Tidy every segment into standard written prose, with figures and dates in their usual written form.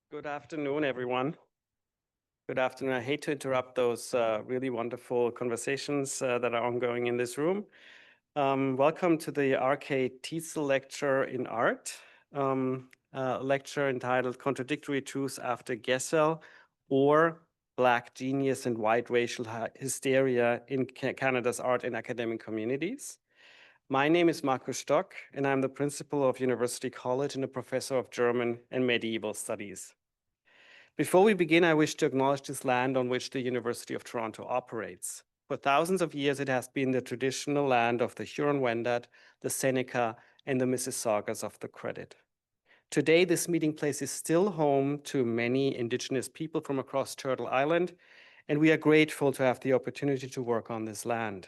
Good afternoon, everyone. Good afternoon. I hate to interrupt those really wonderful conversations that are ongoing in this room. Welcome to the RK Teetzel Lecture in Art, lecture entitled Contradictory Truths After Gessel, or Black Genius and White Racial Hysteria in Canada's Art and Academic Communities. My name is Markus Stock, and I'm the principal of University College and a professor of German and Medieval Studies. Before we begin, I wish to acknowledge this land on which the University of Toronto operates. For thousands of years, it has been the traditional land of the Huron-Wendat, the Seneca, and the Mississaugas of the Credit. Today, this meeting place is still home to many Indigenous people from across Turtle Island, and we are grateful to have the opportunity to work on this land.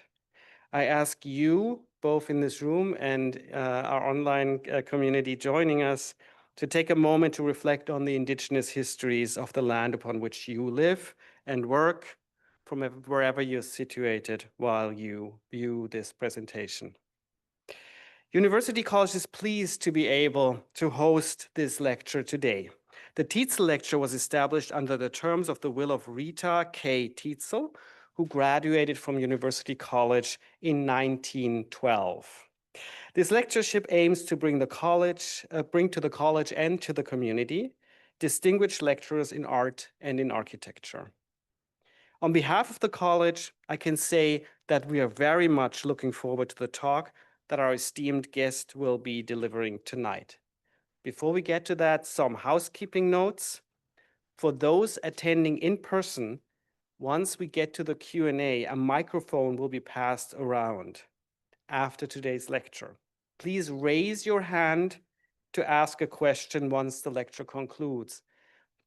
I ask you, both in this room and our online community joining us, to take a moment to reflect on the Indigenous histories of the land upon which you live and work from wherever you're situated while you view this presentation. University College is pleased to be able to host this lecture today. The Teetzel Lecture was established under the terms of the will of Rita K. Teetzel, who graduated from University College in 1912. This lectureship aims to bring to the college and to the community distinguished lecturers in art and in architecture. On behalf of the college, I can say that we are very much looking forward to the talk that our esteemed guest will be delivering tonight. Before we get to that, some housekeeping notes. For those attending in person, once we get to the Q&A, a microphone will be passed around after today's lecture. Please raise your hand to ask a question once the lecture concludes.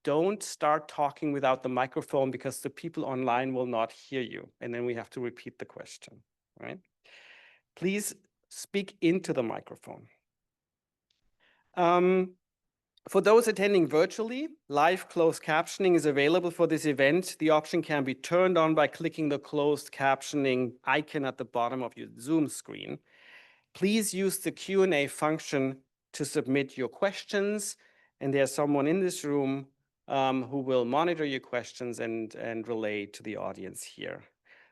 Don't start talking without the microphone because the people online will not hear you, and then we have to repeat the question, right? Please speak into the microphone. For those attending virtually, live closed captioning is available for this event. The option can be turned on by clicking the closed captioning icon at the bottom of your Zoom screen. Please use the Q&A function to submit your questions, and there's someone in this room who will monitor your questions and relay to the audience here.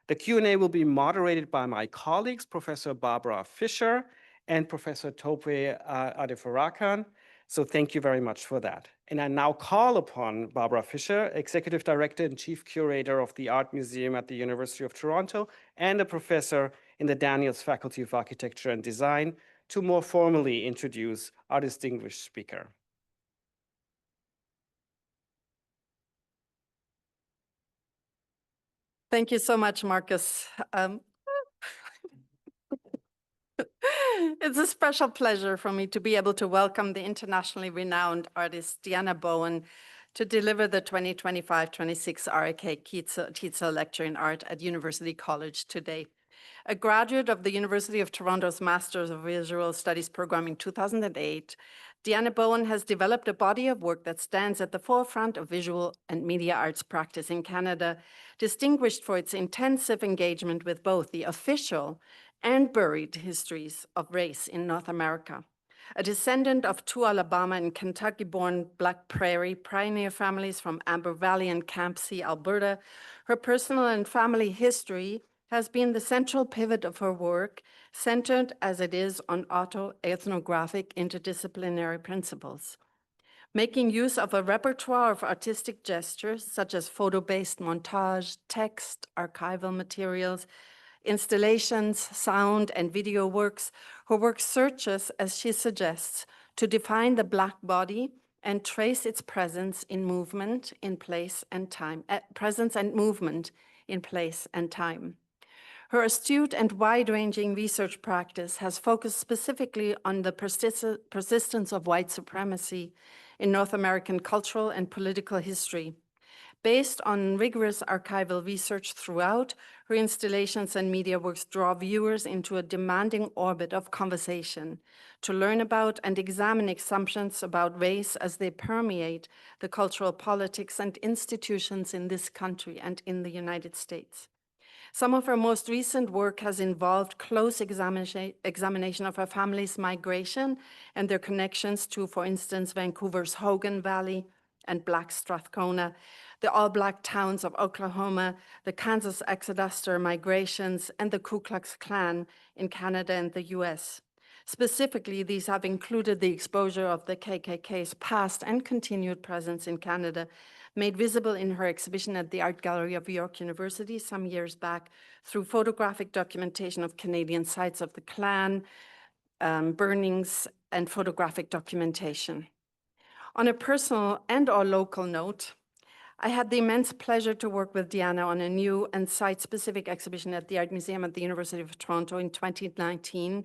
The Q&A will be moderated by my colleagues, Professor Barbara Fisher and Professor Tope Adefarakan. So thank you very much for that. And I now call upon Barbara Fisher, Executive Director and Chief Curator of the Art Museum at the University of Toronto and a professor in the Daniels Faculty of Architecture and Design, to more formally introduce our distinguished speaker. Thank you so much, Marcus. It's a special pleasure for me to be able to welcome the internationally renowned artist Deanna Bowen to deliver the 2025-26 RK Teetzel Lecture in Art at University College today. A graduate of the University of Toronto's Masters of Visual Studies program in 2008, Deanna Bowen has developed a body of work that stands at the forefront of visual and media arts practice in Canada, distinguished for its intensive engagement with both the official and buried histories of race in North America. A descendant of two Alabama and Kentucky-born Black Prairie pioneer families from Amber Valley and Campsie, Alberta, her personal and family history has been the central pivot of her work, centered as it is on autoethnographic interdisciplinary principles. Making use of a repertoire of artistic gestures, such as photo-based montage, text, archival materials, installations, sound, and video works, her work searches, as she suggests, to define the Black body and trace its presence in movement, in place and time, presence and movement in place and time. Her astute and wide-ranging research practice has focused specifically on the persistence of white supremacy in North American cultural and political history. Based on rigorous archival research throughout, her installations and media works draw viewers into a demanding orbit of conversation to learn about and examine assumptions about race as they permeate the cultural politics and institutions in this country and in the United States. Some of her most recent work has involved close examination of her family's migration and their connections to, for instance, Vancouver's Hogan Valley and Black Strathcona, the all-Black towns of Oklahoma, the Kansas Exodus or migrations, and the Ku Klux Klan in Canada and the US. Specifically, these have included the exposure of the KKK's past and continued presence in Canada, made visible in her exhibition at the Art Gallery of York University some years back through photographic documentation of Canadian sites of the Klan, burnings, and photographic documentation. On a personal and/or local note, I had the immense pleasure to work with Deanna on a new and site-specific exhibition at the Art Museum at the University of Toronto in 2019,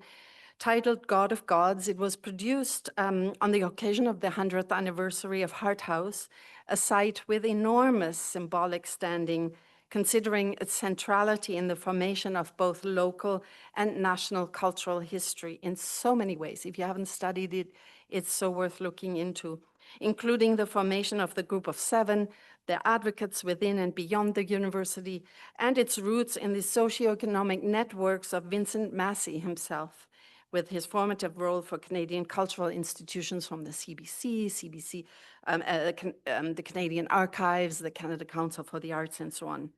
titled God of Gods. It was produced on the occasion of the 100th anniversary of Hart House, a site with enormous symbolic standing, considering its centrality in the formation of both local and national cultural history in so many ways. If you haven't studied it, it's so worth looking into, including the formation of the Group of Seven, the advocates within and beyond the university, and its roots in the socioeconomic networks of Vincent Massey himself, with his formative role for Canadian cultural institutions from the CBC, the Canadian Archives, the Canada Council for the Arts, and so on.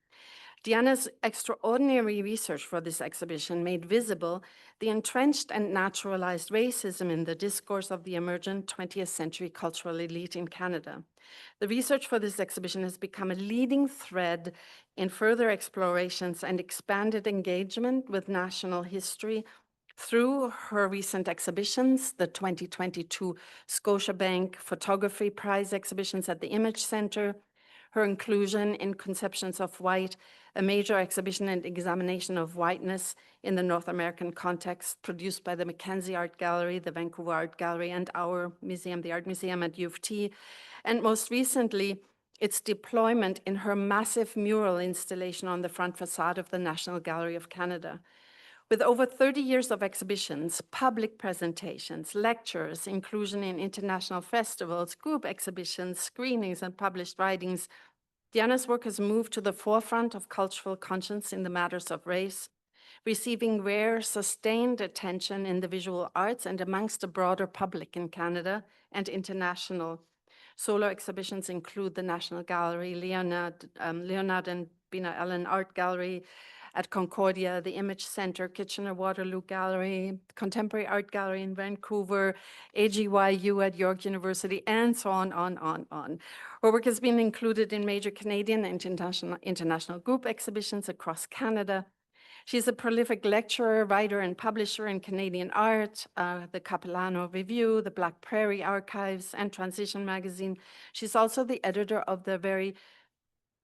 Deanna's extraordinary research for this exhibition made visible the entrenched and naturalized racism in the discourse of the emergent 20th century cultural elite in Canada. The research for this exhibition has become a leading thread in further explorations and expanded engagement with national history through her recent exhibitions, the 2022 Scotiabank Photography Prize exhibitions at the Image Center, her inclusion in Conceptions of White, a major exhibition and examination of whiteness in the North American context, produced by the Mackenzie Art Gallery, the Vancouver Art Gallery, and our museum, the Art Museum at U of T, and most recently, its deployment in her massive mural installation on the front facade of the National Gallery of Canada. With over 30 years of exhibitions, public presentations, lectures, inclusion in international festivals, group exhibitions, screenings, and published writings, Deanna's work has moved to the forefront of cultural conscience in the matters of race, receiving rare, sustained attention in the visual arts and amongst the broader public in Canada and international. Solo exhibitions include the National Gallery, Leonard and Bina Ellen Art Gallery at Concordia, the Image Center, Kitchener-Waterloo Gallery, Contemporary Art Gallery in Vancouver, AGYU at York University, and so on. Her work has been included in major Canadian and international group exhibitions across Canada. She's a prolific lecturer, writer, and publisher in Canadian art, the Capilano Review, the Black Prairie Archives, and Transition Magazine. She's also the editor of the very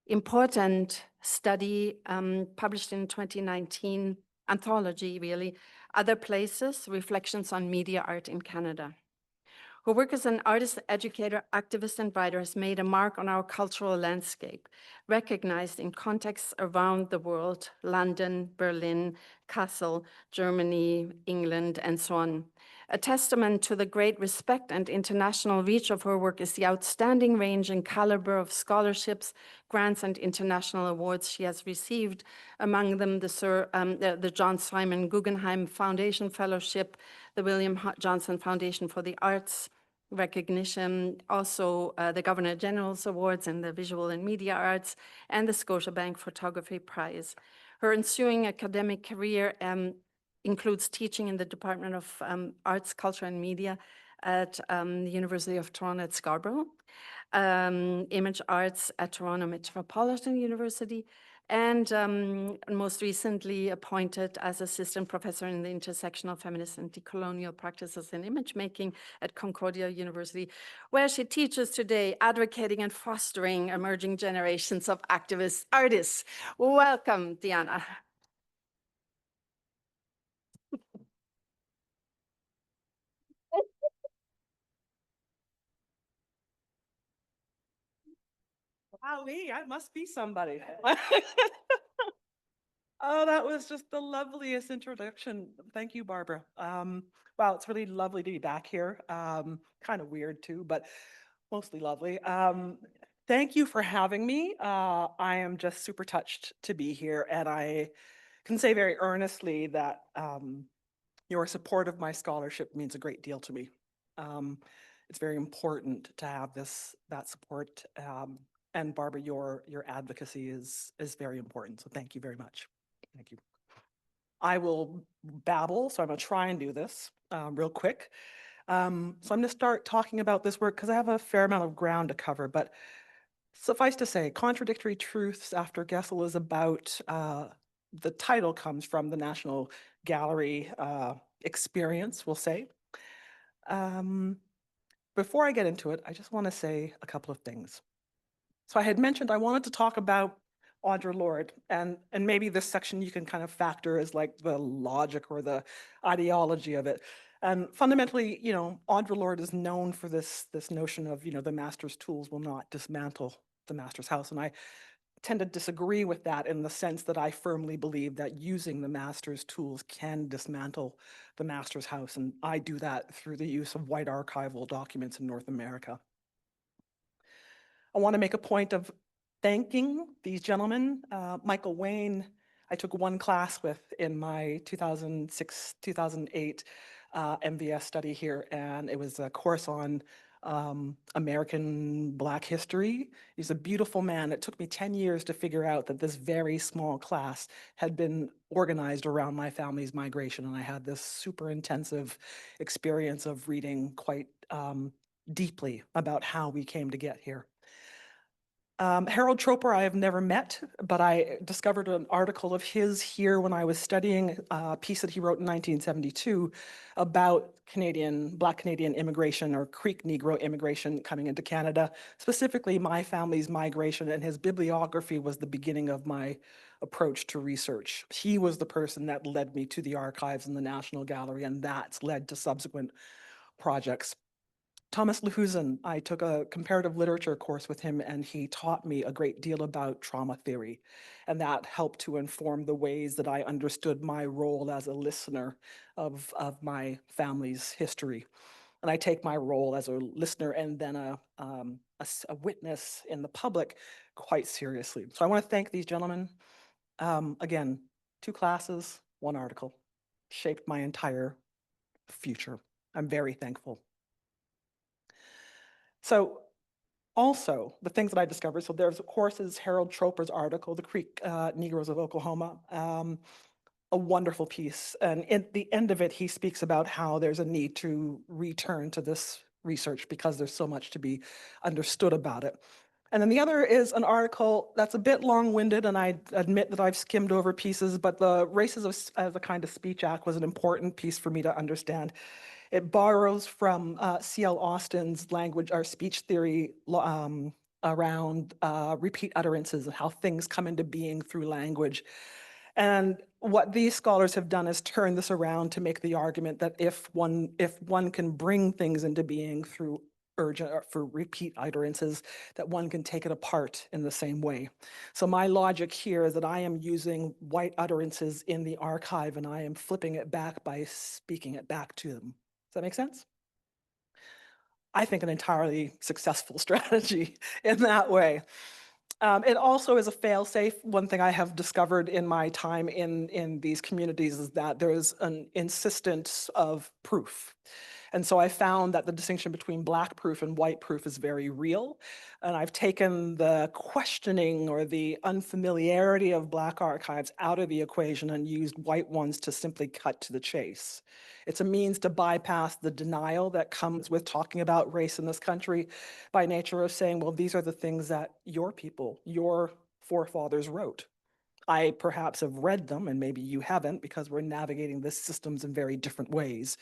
important study published in 2019, anthology really, Other Places, Reflections on Media Art in Canada. Her work as an artist, educator, activist, and writer has made a mark on our cultural landscape, recognized in contexts around the world, London, Berlin, Kassel, Germany, England, and so on. A testament to the great respect and international reach of her work is the outstanding range and caliber of scholarships, grants, and international awards she has received, among them the John Simon Guggenheim Foundation Fellowship, the William Johnson Foundation for the Arts recognition, also the Governor General's Awards in the Visual and Media Arts, and the Scotiabank Photography Prize. Her ensuing academic career includes teaching in the Department of Arts, Culture, and Media at the University of Toronto at Scarborough, Image Arts at Toronto Metropolitan University, and most recently appointed as assistant professor in the Intersectional, Feminist, and Decolonial Practices in Image Making at Concordia University, where she teaches today, advocating and fostering emerging generations of activist artists. Welcome, Deanna. Golly, I must be somebody. Oh, that was just the loveliest introduction. Thank you, Barbara. Wow, it's really lovely to be back here. Kind of weird too, but mostly lovely. Thank you for having me. I am just super touched to be here, and I can say very earnestly that your support of my scholarship means a great deal to me. it's very important to have that support. And Barbara, your advocacy is very important. So thank you very much. Thank you. I will babble, so I'm going to try and do this real quick. So I'm going to start talking about this work because I have a fair amount of ground to cover, but suffice to say, Contradictory Truths After Gessel is about, the title comes from the National Gallery experience, we'll say. Before I get into it, I just want to say a couple of things. So I had mentioned I wanted to talk about Audre Lorde, and maybe this section you can kind of factor as like the logic or the ideology of it. And fundamentally, you know, Audre Lorde is known for this notion of, you know, the master's tools will not dismantle the master's house. And I tend to disagree with that in the sense that I firmly believe that using the master's tools can dismantle the master's house. And I do that through the use of white archival documents in North America. I want to make a point of thanking these gentlemen. Michael Wayne, I took one class with in my 2006-2008 MVS study here, and it was a course on American Black history. He's a beautiful man. It took me 10 years to figure out that this very small class had been organized around my family's migration, and I had this super intensive experience of reading quite deeply about how we came to get here. Harold Troper I have never met, but I discovered an article of his here when I was studying a piece that he wrote in 1972 about Black Canadian immigration or Creek Negro immigration coming into Canada, specifically my family's migration, and his bibliography was the beginning of my approach to research. He was the person that led me to the archives in the National Gallery, and that's led to subsequent projects. Thomas Lehusen, I took a comparative literature course with him, and he taught me a great deal about trauma theory. And that helped to inform the ways that I understood my role as a listener of my family's history. And I take my role as a listener and then a witness in the public quite seriously. So I want to thank these gentlemen. Again, 2 classes, 1 article, shaped my entire future. I'm very thankful. So also the things that I discovered, so there's of course is Harold Troper's article, The Creek Negroes of Oklahoma, a wonderful piece. And at the end of it, he speaks about how there's a need to return to this research because there's so much to be understood about it. And then the other is an article that's a bit long-winded, and I admit that I've skimmed over pieces, but the Races as a Kind of Speech Act was an important piece for me to understand. It borrows from C.L. Austin's language or speech theory around repeat utterances and how things come into being through language. And what these scholars have done is turn this around to make the argument that if one can bring things into being through urgent or for repeat utterances, that one can take it apart in the same way. So my logic here is that I am using white utterances in the archive and I am flipping it back by speaking it back to them. Does that make sense? I think an entirely successful strategy in that way. It also is a fail-safe. One thing I have discovered in my time in these communities is that there is an insistence of proof. And so I found that the distinction between Black proof and white proof is very real. And I've taken the questioning or the unfamiliarity of Black archives out of the equation and used white ones to simply cut to the chase. It's a means to bypass the denial that comes with talking about race in this country by nature of saying, well, these are the things that your people, your forefathers wrote. I perhaps have read them, and maybe you haven't, because we're navigating these systems in very different ways.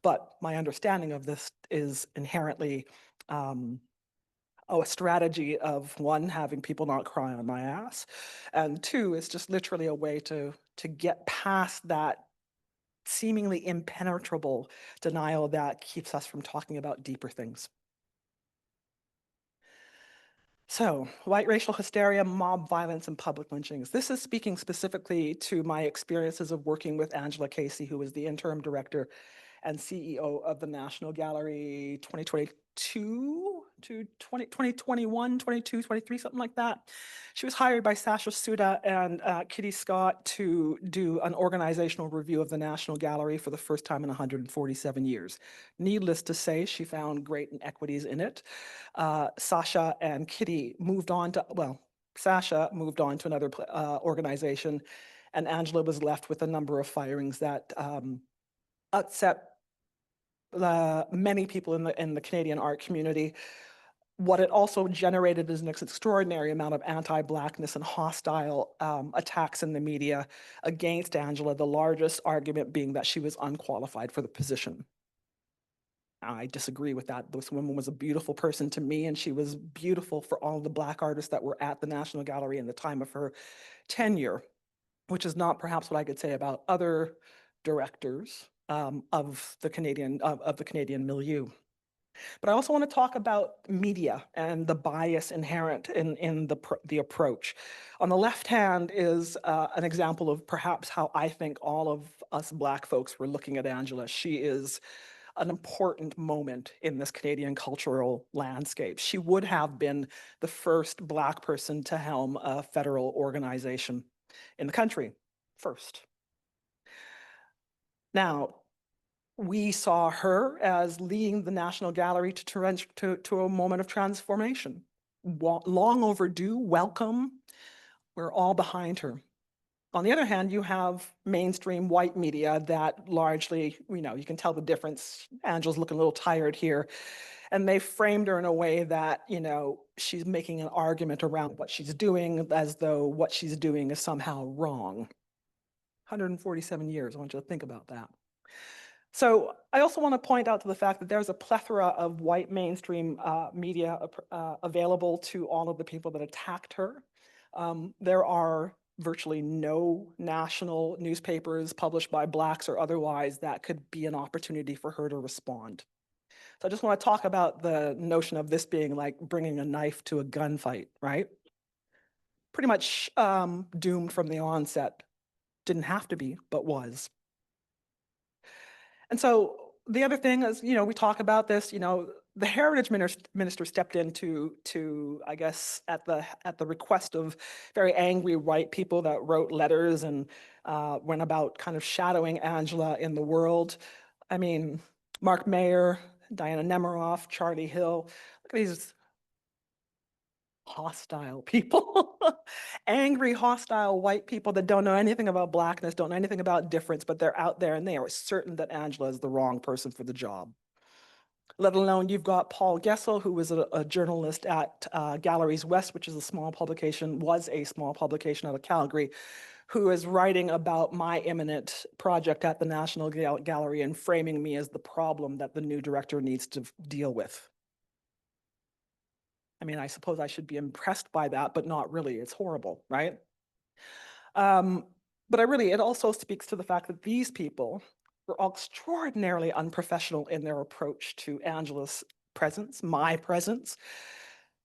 But my understanding of this is inherently a strategy of 1, having people not cry on my ass, and 2, it's just literally a way to get past that seemingly impenetrable denial that keeps us from talking about deeper things. So, white racial hysteria, mob violence, and public lynchings. This is speaking specifically to my experiences of working with Angela Casey, who was the interim director and CEO of the National Gallery 2022, to 2021, 22, 23, something like that. She was hired by Sasha Suda and Kitty Scott to do an organizational review of the National Gallery for the first time in 147 years. Needless to say, she found great inequities in it. Sasha and Kitty moved on to, well, Sasha moved on to another organization, and Angela was left with a number of firings that upset many people in the Canadian art community. What it also generated is an extraordinary amount of anti-Blackness and hostile attacks in the media against Angela, the largest argument being that she was unqualified for the position. I disagree with that. This woman was a beautiful person to me, and she was beautiful for all the Black artists that were at the National Gallery in the time of her tenure, which is not perhaps what I could say about other directors of the Canadian milieu. But I also want to talk about media and the bias inherent in the approach. On the left hand is an example of perhaps how I think all of us Black folks were looking at Angela. She is an important moment in this Canadian cultural landscape. She would have been the first Black person to helm a federal organization in the country, first. Now, we saw her as leading the National Gallery to a moment of transformation. Long overdue, welcome. We're all behind her. On the other hand, you have mainstream white media that largely, you can tell the difference. Angela's looking a little tired here. And they framed her in a way that, she's making an argument around what she's doing as though what she's doing is somehow wrong. 147 years, I want you to think about that. So I also want to point out to the fact that there's a plethora of white mainstream media available to all of the people that attacked her. There are virtually no national newspapers published by Blacks or otherwise that could be an opportunity for her to respond. So I just want to talk about the notion of this being like bringing a knife to a gunfight, right? Pretty much doomed from the onset. Didn't have to be, but was. And so the other thing is, we talk about this, the heritage minister stepped in to, I guess, at the request of very angry white people that wrote letters and went about kind of shadowing Angela in the world. I mean, Mark Mayer, Diana Nemiroff, Charlie Hill, look at these hostile people, angry, hostile white people that don't know anything about Blackness, don't know anything about difference, but they're out there and they are certain that Angela is the wrong person for the job. Let alone you've got Paul Gessel, who was a journalist at Galleries West, which is was a small publication out of Calgary, who is writing about my imminent project at the National Gallery and framing me as the problem that the new director needs to deal with. I mean, I suppose I should be impressed by that, but not really. It's horrible, right? But it also speaks to the fact that these people were all extraordinarily unprofessional in their approach to Angela's presence, my presence.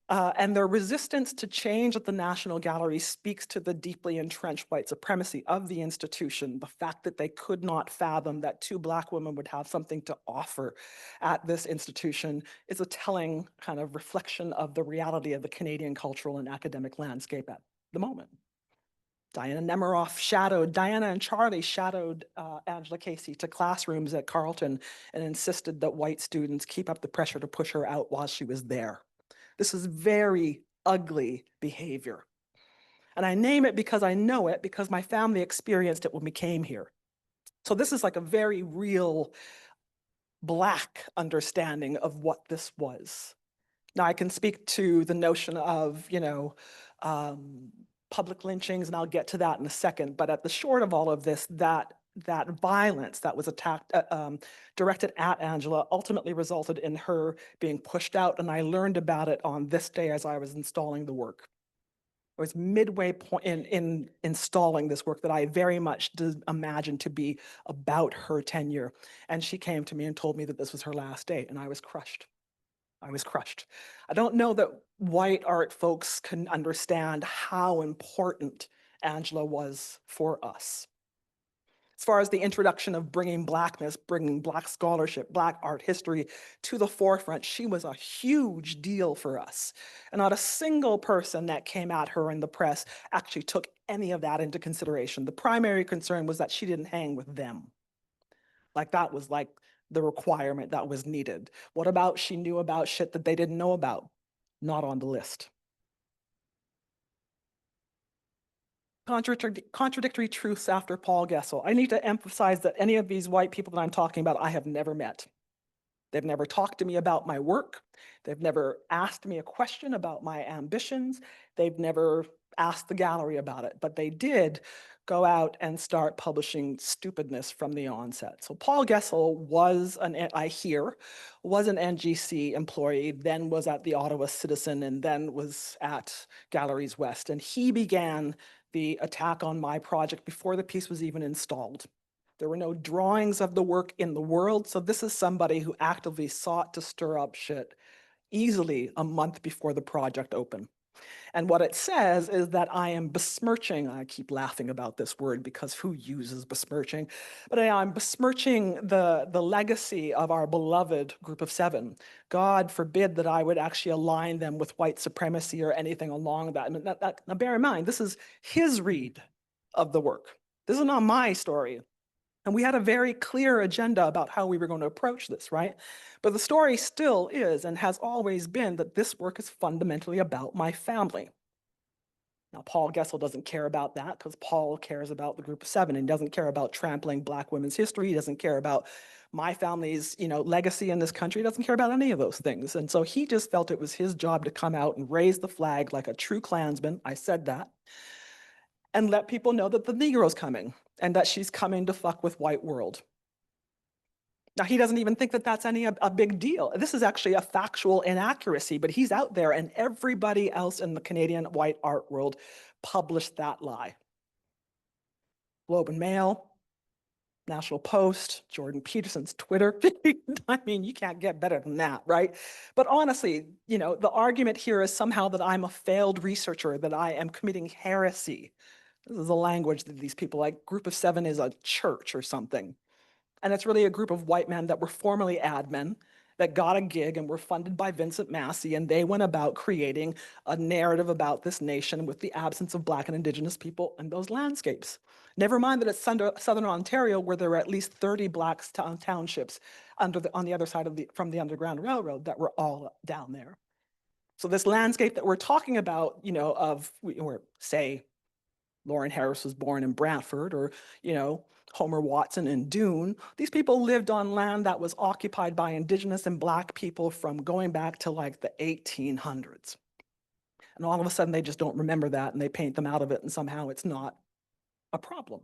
And their resistance to change at the National Gallery speaks to the deeply entrenched white supremacy of the institution, the fact that they could not fathom that two Black women would have something to offer at this institution is a telling kind of reflection of the reality of the Canadian cultural and academic landscape at the moment. Diana and Charlie shadowed Angela Casey to classrooms at Carleton and insisted that white students keep up the pressure to push her out while she was there. This is very ugly behavior. And I name it because I know it, because my family experienced it when we came here. So this is like a very real Black understanding of what this was. Now I can speak to the notion of, public lynchings, and I'll get to that in a second. But at the short of all of this, that violence that was directed at Angela ultimately resulted in her being pushed out. And I learned about it on this day as I was installing the work. It was midway point in installing this work that I very much imagined to be about her tenure. And she came to me and told me that this was her last day, and I was crushed. I don't know that white art folks can understand how important Angela was for us. far as the introduction of bringing Blackness, bringing Black scholarship, Black art history to the forefront, she was a huge deal for us. And not a single person that came at her in the press actually took any of that into consideration. The primary concern was that she didn't hang with them. Like that was like the requirement that was needed. What about she knew about shit that they didn't know about? Not on the list. Contradictory truths after Paul Gessel. I need to emphasize that any of these white people that I'm talking about, I have never met. They've never talked to me about my work. They've never asked me a question about my ambitions. They've never asked the gallery about it, but they did go out and start publishing stupidness from the onset. So Paul Gessel was an NGC employee, then was at the Ottawa Citizen, and then was at Galleries West. And he began the attack on my project before the piece was even installed. There were no drawings of the work in the world, so this is somebody who actively sought to stir up shit easily a month before the project opened. And what it says is that I am besmirching, I keep laughing about this word because who uses besmirching, but I'm besmirching the legacy of our beloved Group of Seven. God forbid that I would actually align them with white supremacy or anything along that. Now bear in mind, this is his read of the work. This is not my story. And we had a very clear agenda about how we were going to approach this, right? But the story still is and has always been that this work is fundamentally about my family. Now, Paul Gessel doesn't care about that because Paul cares about the Group of Seven and doesn't care about trampling Black women's history. He doesn't care about my family's, legacy in this country. He doesn't care about any of those things. And so he just felt it was his job to come out and raise the flag like a true Klansman. I said that. And let people know that the Negro's coming and that she's coming to fuck with white world. Now, he doesn't even think that that's a big deal. This is actually a factual inaccuracy, but he's out there and everybody else in the Canadian white art world published that lie. Globe and Mail, National Post, Jordan Peterson's Twitter. I mean, you can't get better than that, right? But honestly, the argument here is somehow that I'm a failed researcher, that I am committing heresy. This is the language that these people like. Group of Seven is a church or something. And it's really a group of white men that were formerly admin that got a gig and were funded by Vincent Massey, and they went about creating a narrative about this nation with the absence of Black and Indigenous people in those landscapes. Never mind that it's Southern Ontario, where there were at least 30 Black townships on the other side from the Underground Railroad that were all down there. So this landscape that we're talking about, say, Lauren Harris was born in Brantford, or, Homer Watson in Dune. These people lived on land that was occupied by Indigenous and Black people from going back to like the 1800s. And all of a sudden they just don't remember that and they paint them out of it, and somehow it's not a problem.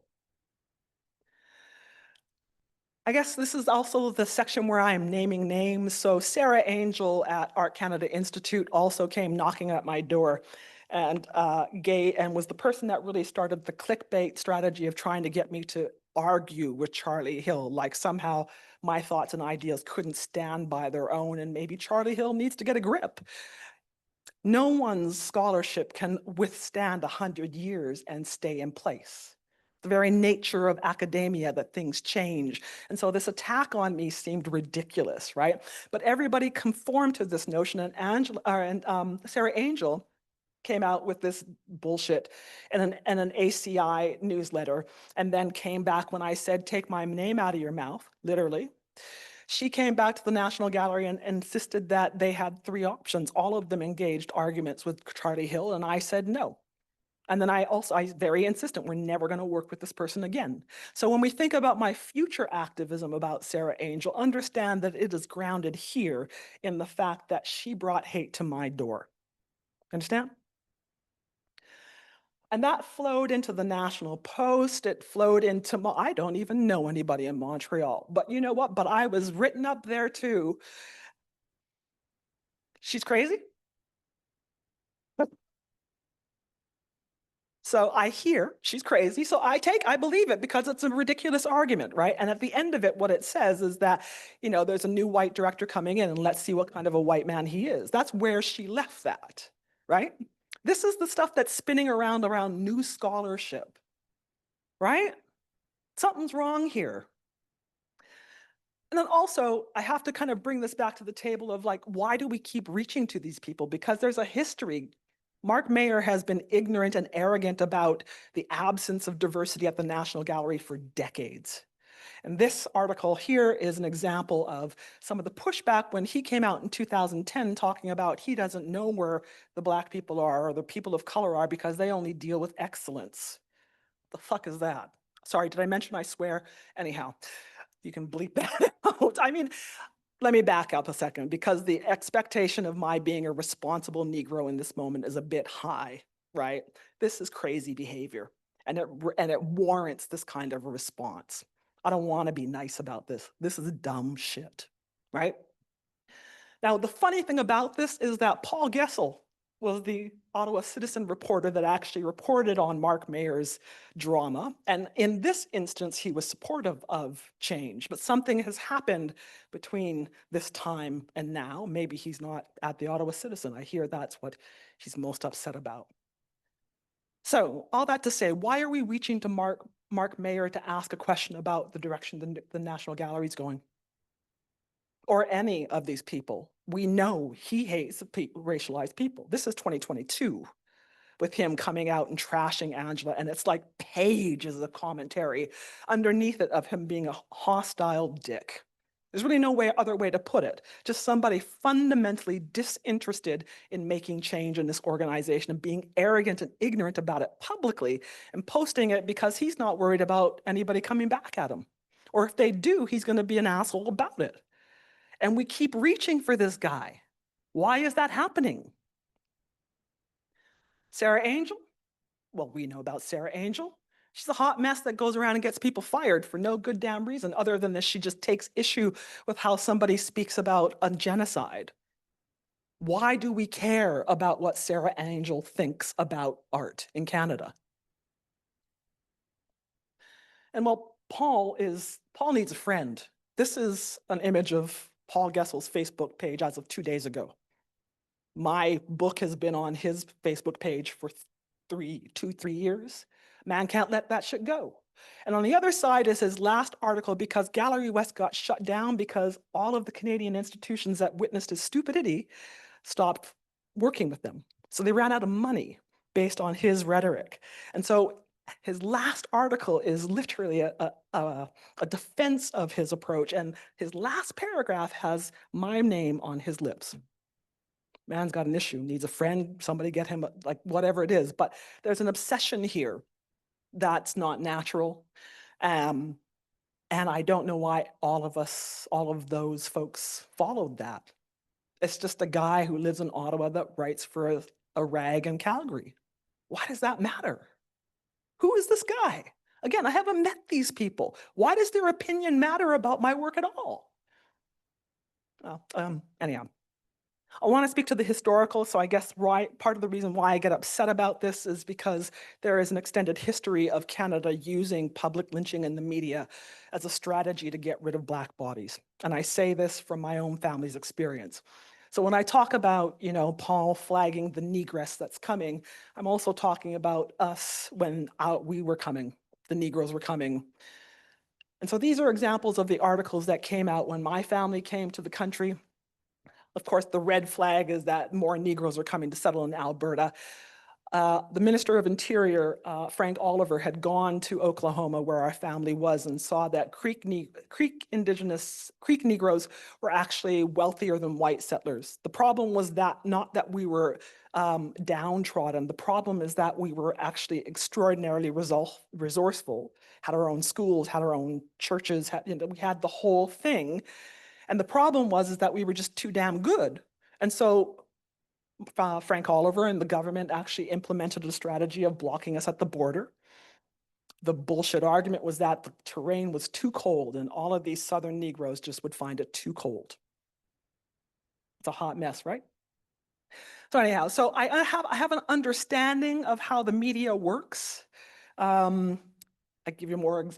I guess this is also the section where I am naming names. So Sarah Angel at Art Canada Institute also came knocking at my door and was the person that really started the clickbait strategy of trying to get me to argue with Charlie Hill, like somehow my thoughts and ideas couldn't stand by their own and maybe Charlie Hill needs to get a grip. No one's scholarship can withstand 100 years and stay in place. The very nature of academia that things change. And so this attack on me seemed ridiculous, right? But everybody conformed to this notion, and Sarah Angel came out with this bullshit in an ACI newsletter, and then came back when I said, take my name out of your mouth, literally. She came back to the National Gallery and insisted that they had 3 options. All of them engaged arguments with Charlie Hill, and I said no. And then I very insistent, we're never going to work with this person again. So when we think about my future activism about Sarah Angel, understand that it is grounded here in the fact that she brought hate to my door. Understand? And that flowed into the National Post. It flowed into, I don't even know anybody in Montreal, but you know what? But I was written up there too. She's crazy. So I hear she's crazy. So I believe it because it's a ridiculous argument, right? And at the end of it, what it says is that, there's a new white director coming in and let's see what kind of a white man he is. That's where she left that, right? This is the stuff that's spinning around new scholarship, right? Something's wrong here. And then also, I have to kind of bring this back to the table of like, why do we keep reaching to these people? Because there's a history. Mark Mayer has been ignorant and arrogant about the absence of diversity at the National Gallery for decades. And this article here is an example of some of the pushback when he came out in 2010 talking about he doesn't know where the Black people are or the people of color are because they only deal with excellence. The fuck is that? Sorry, did I mention I swear? Anyhow, you can bleep that out. I mean, let me back up a second because the expectation of my being a responsible Negro in this moment is a bit high, right? This is crazy behavior and it warrants this kind of a response. I don't want to be nice about this. This is dumb shit, right? Now, the funny thing about this is that Paul Gessel was the Ottawa Citizen reporter that actually reported on Mark Mayer's drama. And in this instance, he was supportive of change. But something has happened between this time and now. Maybe he's not at the Ottawa Citizen. I hear that's what he's most upset about. So all that to say, why are we reaching to Mark Mayer to ask a question about the direction the National Gallery is going? Or any of these people. We know he hates racialized people. This is 2022 with him coming out and trashing Angela, and it's like pages of commentary underneath it of him being a hostile dick. There's really no other way to put it. Just somebody fundamentally disinterested in making change in this organization and being arrogant and ignorant about it publicly and posting it because he's not worried about anybody coming back at him. Or if they do, he's going to be an asshole about it. And we keep reaching for this guy. Why is that happening? Sarah Angel? Well, we know about Sarah Angel. She's a hot mess that goes around and gets people fired for no good damn reason other than this. She just takes issue with how somebody speaks about a genocide. Why do we care about what Sarah Angel thinks about art in Canada? And well, Paul needs a friend. This is an image of Paul Gessel's Facebook page as of 2 days ago. My book has been on his Facebook page for 3 years. Man can't let that shit go. And on the other side is his last article because Gallery West got shut down because all of the Canadian institutions that witnessed his stupidity stopped working with them. So they ran out of money based on his rhetoric. And so his last article is literally a defense of his approach. And his last paragraph has my name on his lips. Man's got an issue, needs a friend, somebody get him, like whatever it is. But there's an obsession here that's not natural. And I don't know why all of those folks followed that. It's just a guy who lives in Ottawa that writes for a rag in Calgary. Why does that matter? Who is this guy? Again, I haven't met these people. Why does their opinion matter about my work at all? Well, anyhow. I want to speak to the historical, so I guess part of the reason why I get upset about this is because there is an extended history of Canada using public lynching in the media as a strategy to get rid of Black bodies. And I say this from my own family's experience. So when I talk about, Paul flagging the negress that's coming, I'm also talking about us when we were coming, the Negroes were coming. And so these are examples of the articles that came out when my family came to the country. Of course, the red flag is that more Negroes are coming to settle in Alberta. The Minister of Interior, Frank Oliver, had gone to Oklahoma where our family was and saw that Creek Negroes were actually wealthier than white settlers. The problem was that not that we were downtrodden. The problem is that we were actually extraordinarily resourceful, had our own schools, had our own churches, we had the whole thing. And the problem was that we were just too damn good. And so Frank Oliver and the government actually implemented a strategy of blocking us at the border. The bullshit argument was that the terrain was too cold and all of these Southern Negroes just would find it too cold. It's a hot mess, right? So anyhow, so I have an understanding of how the media works. I give you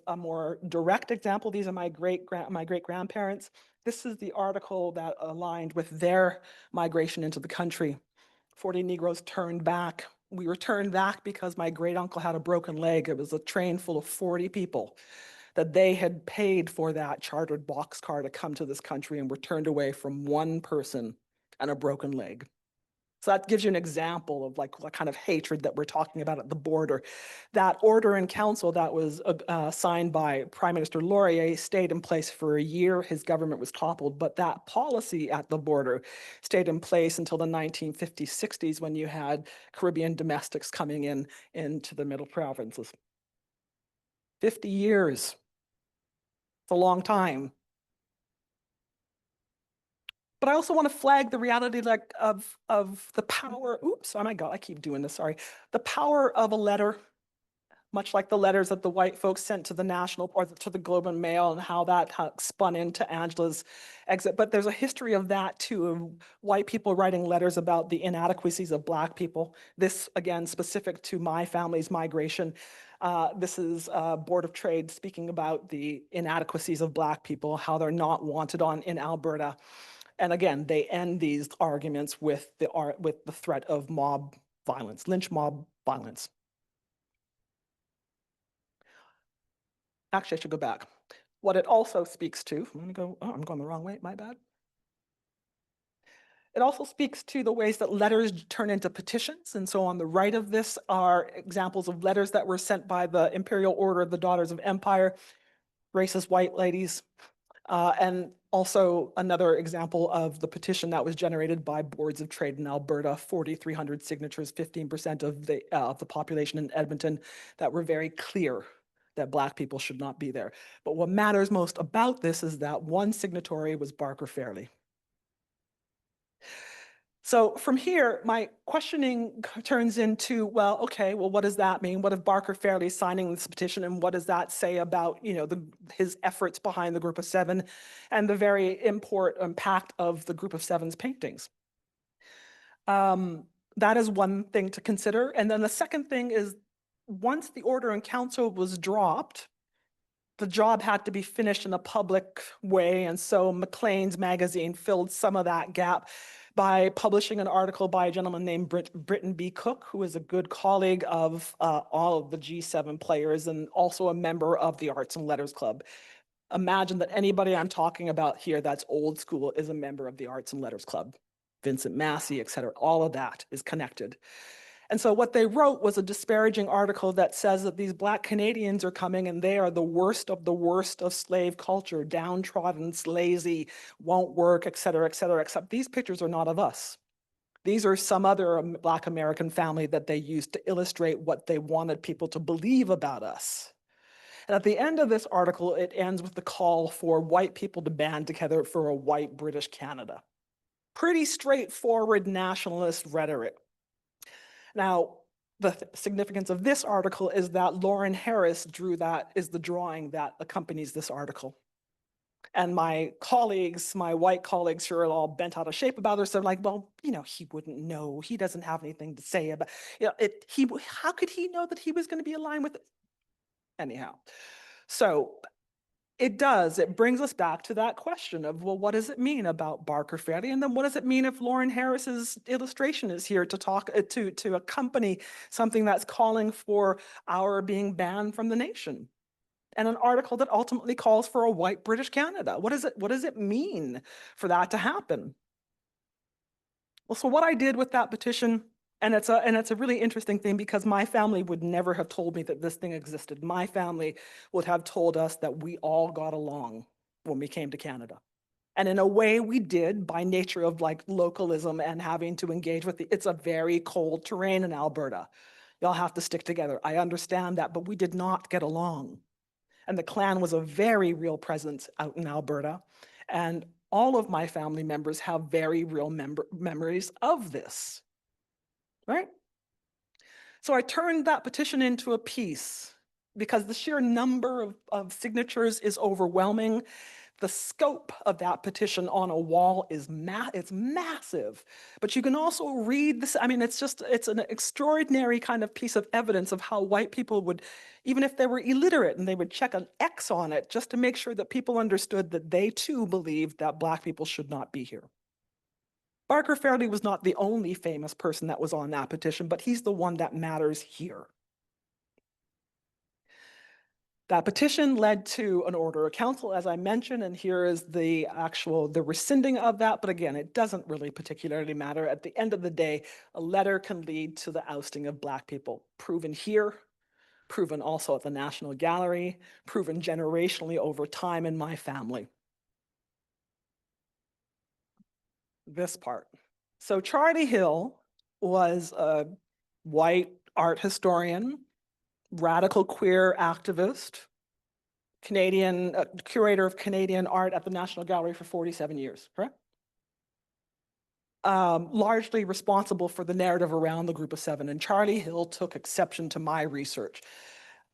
a more direct example. These are my great grandparents. This is the article that aligned with their migration into the country. 40 Negroes turned back. We were turned back because my great uncle had a broken leg. It was a train full of 40 people. that they had paid for that chartered boxcar to come to this country and were turned away from one person and a broken leg. So that gives you an example of like what kind of hatred that we're talking about at the border. That order in council that was signed by Prime Minister Laurier stayed in place for a year. His government was toppled, but that policy at the border stayed in place until the 1950s, 60s, when you had Caribbean domestics coming into the middle provinces. 50 years. It's a long time. But I also want to flag the reality of the power, oops, oh my God, I keep doing this, sorry. The power of a letter, much like the letters that the white folks sent to the National or to the Globe and Mail and how that spun into Angela's exit. But there's a history of that too, of white people writing letters about the inadequacies of Black people. This, again, specific to my family's migration. This is Board of Trade speaking about the inadequacies of Black people, how they're not wanted in Alberta. And again, they end these arguments with the threat of mob violence, lynch mob violence. Actually, I should go back. What it also speaks to, I'm going the wrong way, my bad. It also speaks to the ways that letters turn into petitions. And so on the right of this are examples of letters that were sent by the Imperial Order of the Daughters of Empire, racist white ladies. And also another example of the petition that was generated by boards of trade in Alberta, 4,300 signatures, 15% of the population in Edmonton, that were very clear that Black people should not be there. But what matters most about this is that one signatory was Barker Fairley. So from here, my questioning turns into, well, okay, well, what does that mean? What if Barker Fairley is signing this petition, and what does that say about, his efforts behind the Group of Seven and the very impact of the Group of Seven's paintings? That is one thing to consider. And then the second thing is, once the order in council was dropped, the job had to be finished in a public way. And so Maclean's magazine filled some of that gap by publishing an article by a gentleman named Britton B. Cooke, who is a good colleague of all of the G7 players and also a member of the Arts and Letters Club. Imagine that anybody I'm talking about here that's old school is a member of the Arts and Letters Club. Vincent Massey, et cetera, all of that is connected. And so what they wrote was a disparaging article that says that these Black Canadians are coming and they are the worst of slave culture, downtrodden, lazy, won't work, et cetera, except these pictures are not of us. These are some other Black American family that they used to illustrate what they wanted people to believe about us. And at the end of this article, it ends with the call for white people to band together for a white British Canada. Pretty straightforward nationalist rhetoric. Now, the significance of this article is that Lauren Harris is the drawing that accompanies this article. And my colleagues, my white colleagues who are all bent out of shape about this, they're like, well, he wouldn't know. He doesn't have anything to say about it. How could he know that he was going to be aligned with it? Anyhow, so it brings us back to that question of, well, what does it mean about Barker Fairley? And then what does it mean if Lauren Harris's illustration is here to talk to accompany something that's calling for our being banned from the nation? And an article that ultimately calls for a white British Canada. What does it mean for that to happen? Well, so what I did with that petition, and it's a really interesting thing because my family would never have told me that this thing existed. My family would have told us that we all got along when we came to Canada. And in a way we did, by nature of like localism and having to engage with it's a very cold terrain in Alberta. Y'all have to stick together. I understand that, but we did not get along. And the Klan was a very real presence out in Alberta. And all of my family members have very real memories of this. Right? So I turned that petition into a piece because the sheer number of signatures is overwhelming. The scope of that petition on a wall is it's massive, but you can also read this. I mean, it's an extraordinary kind of piece of evidence of how white people would, even if they were illiterate, and they would check an X on it just to make sure that people understood that they too believed that Black people should not be here. Barker Fairley was not the only famous person that was on that petition, but he's the one that matters here. That petition led to an order of council, as I mentioned, and here is the rescinding of that. But again, it doesn't really particularly matter. At the end of the day, a letter can lead to the ousting of Black people, proven here, proven also at the National Gallery, proven generationally over time in my family. This part. So Charlie Hill was a white art historian, radical queer activist, Canadian curator of Canadian art at the National Gallery for 47 years, correct? Largely responsible for the narrative around the Group of Seven. And Charlie Hill took exception to my research,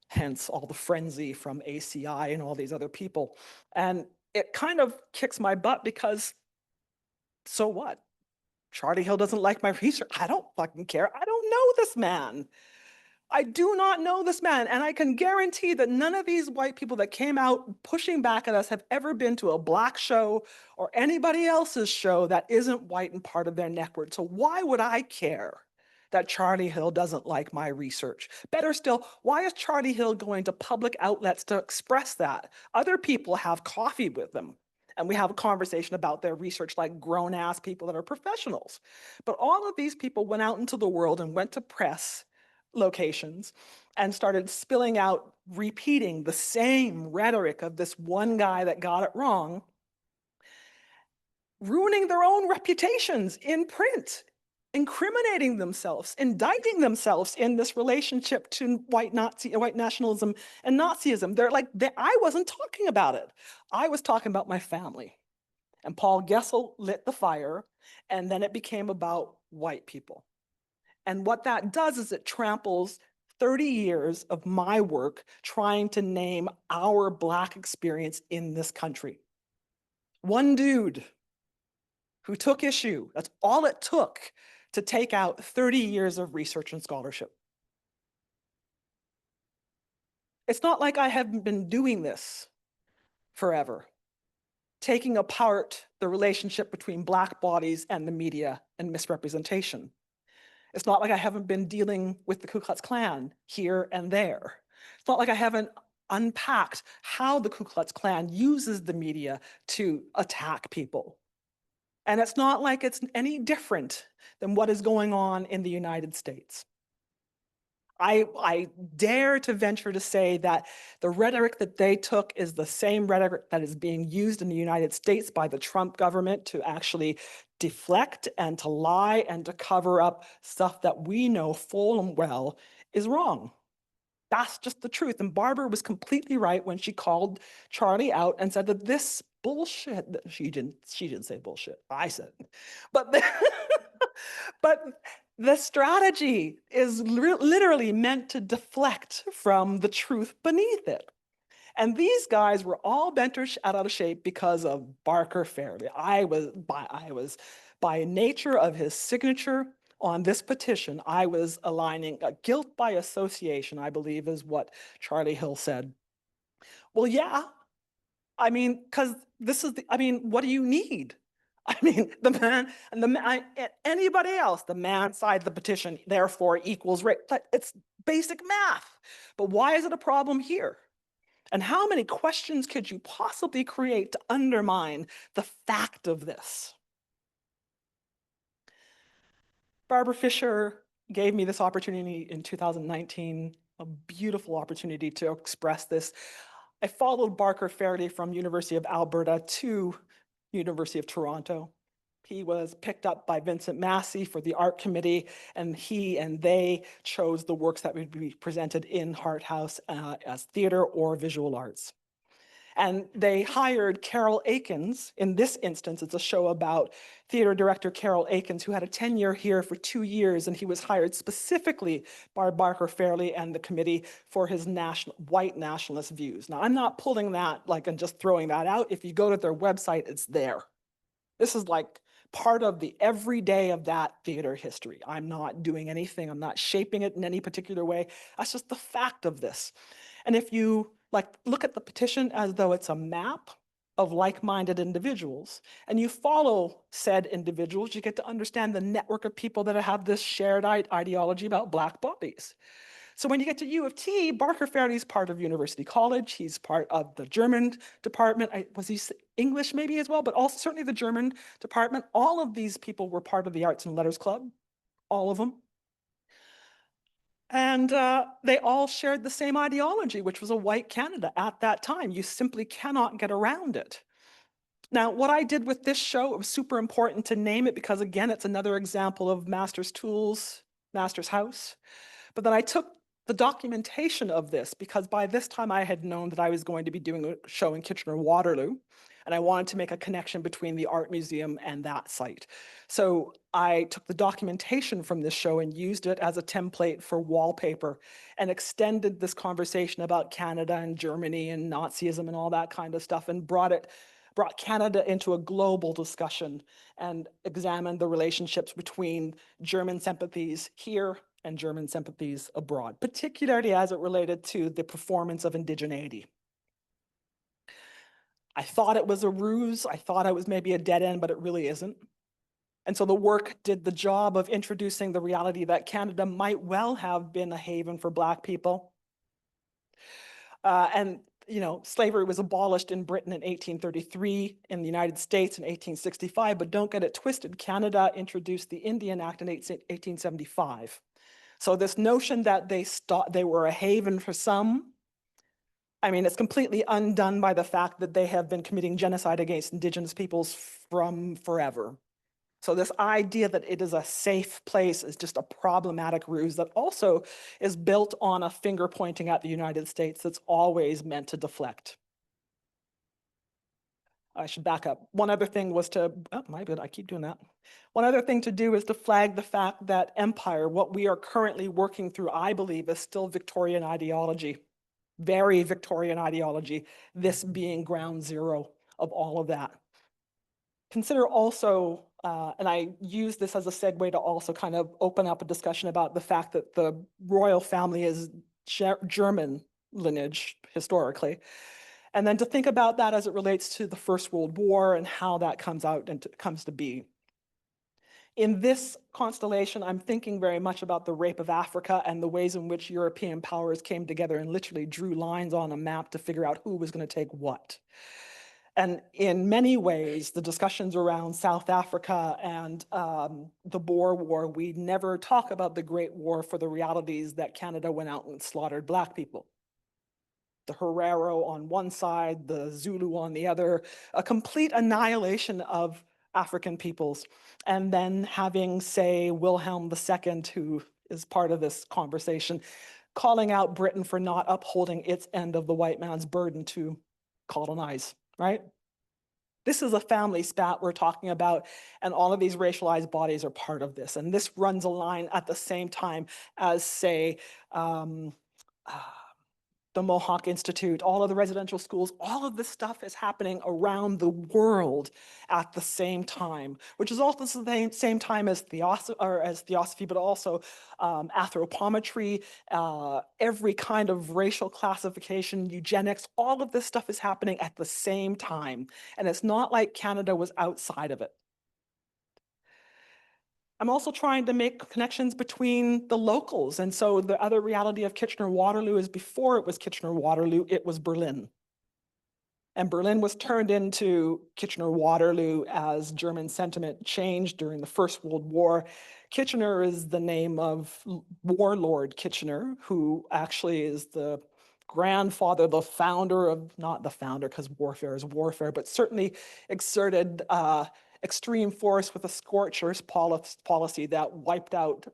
hence all the frenzy from ACI and all these other people. And it kind of kicks my butt because so what? Charlie Hill doesn't like my research. I don't fucking care. I don't know this man. I do not know this man, and I can guarantee that none of these white people that came out pushing back at us have ever been to a Black show or anybody else's show that isn't white and part of their network. So why would I care that Charlie Hill doesn't like my research? Better still, why is Charlie Hill going to public outlets to express that? Other people have coffee with them, and we have a conversation about their research like grown-ass people that are professionals. But all of these people went out into the world and went to press locations and started spilling out, repeating the same rhetoric of this one guy that got it wrong, ruining their own reputations in print, incriminating themselves, indicting themselves in this relationship to white nationalism and Nazism. I wasn't talking about it. I was talking about my family. And Paul Gessel lit the fire, and then it became about white people. And what that does is it tramples 30 years of my work trying to name our Black experience in this country. One dude who took issue, that's all it took to take out 30 years of research and scholarship. It's not like I haven't been doing this forever, taking apart the relationship between Black bodies and the media and misrepresentation. It's not like I haven't been dealing with the Ku Klux Klan here and there. It's not like I haven't unpacked how the Ku Klux Klan uses the media to attack people. And it's not like it's any different than what is going on in the United States. I dare to venture to say that the rhetoric that they took is the same rhetoric that is being used in the United States by the Trump government to actually deflect and to lie and to cover up stuff that we know full and well is wrong. That's just the truth. And Barbara was completely right when she called Charlie out and said that this bullshit, she didn't say bullshit, I said it. But the strategy is literally meant to deflect from the truth beneath it. And these guys were all bent out of shape because of Barker Fairley. I was, by nature of his signature on this petition, I was aligning guilt by association, I believe is what Charlie Hill said. Well, yeah, I mean, because this is, what do you need? I mean, the man and anybody else, the man signed the petition, therefore equals rape. It's basic math. But why is it a problem here? And how many questions could you possibly create to undermine the fact of this? Barbara Fisher gave me this opportunity in 2019, a beautiful opportunity to express this. I followed Barker Fairley from University of Alberta to University of Toronto. He was picked up by Vincent Massey for the art committee, and he and they chose the works that would be presented in Hart House as theater or visual arts. And they hired Carol Akins. In this instance, it's a show about theater director Carol Akins, who had a tenure here for 2 years, and he was hired specifically by Barker Fairley and the committee for his white nationalist views. Now, I'm not pulling that and just throwing that out. If you go to their website, it's there. This is like part of the everyday of that theater history. I'm not doing anything. I'm not shaping it in any particular way. That's just the fact of this. And if you look at the petition as though it's a map of like-minded individuals, and you follow said individuals, you get to understand the network of people that have this shared ideology about Black bodies. So when you get to U of T, Barker Fairley's part of University College. He's part of the German department. Was he English maybe as well, but also certainly the German department. All of these people were part of the Arts and Letters Club, all of them. And they all shared the same ideology, which was a white Canada at that time. You simply cannot get around it. Now, what I did with this show, it was super important to name it because, again, it's another example of Master's Tools, Master's House. But then I took the documentation of this because by this time I had known that I was going to be doing a show in Kitchener-Waterloo, and I wanted to make a connection between the art museum and that site. So I took the documentation from this show and used it as a template for wallpaper and extended this conversation about Canada and Germany and Nazism and all that kind of stuff and brought Canada into a global discussion and examined the relationships between German sympathies here and German sympathies abroad, particularly as it related to the performance of indigeneity. I thought it was a ruse. I thought it was maybe a dead end, but it really isn't. And so the work did the job of introducing the reality that Canada might well have been a haven for Black people. And slavery was abolished in Britain in 1833, in the United States in 1865, but don't get it twisted. Canada introduced the Indian Act in 1875. So this notion that they were a haven for some, I mean, it's completely undone by the fact that they have been committing genocide against Indigenous peoples from forever. So this idea that it is a safe place is just a problematic ruse that also is built on a finger pointing at the United States that's always meant to deflect. I should back up. One other thing was to, oh my god, I keep doing that. One other thing to do is to flag the fact that empire, what we are currently working through, I believe, is still Victorian ideology. Very Victorian ideology, this being ground zero of all of that. Consider also, and I use this as a segue to also kind of open up a discussion about the fact that the royal family is German lineage historically. And then to think about that as it relates to the First World War and how that comes out and comes to be. In this constellation, I'm thinking very much about the rape of Africa and the ways in which European powers came together and literally drew lines on a map to figure out who was going to take what. And in many ways, the discussions around South Africa and the Boer War, we never talk about the Great War for the realities that Canada went out and slaughtered Black people. The Herero on one side, the Zulu on the other, a complete annihilation of African peoples. And then having, say, Wilhelm II, who is part of this conversation, calling out Britain for not upholding its end of the white man's burden to colonize, right? This is a family spat we're talking about, and all of these racialized bodies are part of this. And this runs a line at the same time as, say, the Mohawk Institute, all of the residential schools, all of this stuff is happening around the world at the same time, which is also the same time as theosophy, but also anthropometry, every kind of racial classification, eugenics, all of this stuff is happening at the same time. And it's not like Canada was outside of it. I'm also trying to make connections between the locals. And so the other reality of Kitchener-Waterloo is before it was Kitchener-Waterloo, it was Berlin. And Berlin was turned into Kitchener-Waterloo as German sentiment changed during the First World War. Kitchener is the name of warlord Kitchener, who actually is the grandfather, the founder of, not the founder because warfare is warfare, but certainly exerted extreme force with a scorchers policy that wiped out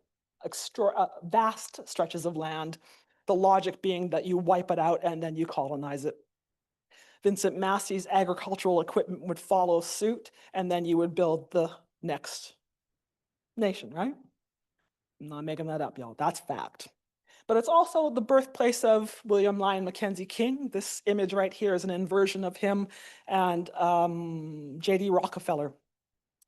vast stretches of land, the logic being that you wipe it out and then you colonize it. Vincent Massey's agricultural equipment would follow suit, and then you would build the next nation, right? I'm not making that up, y'all. That's fact. But it's also the birthplace of William Lyon Mackenzie King. This image right here is an inversion of him and J.D. Rockefeller.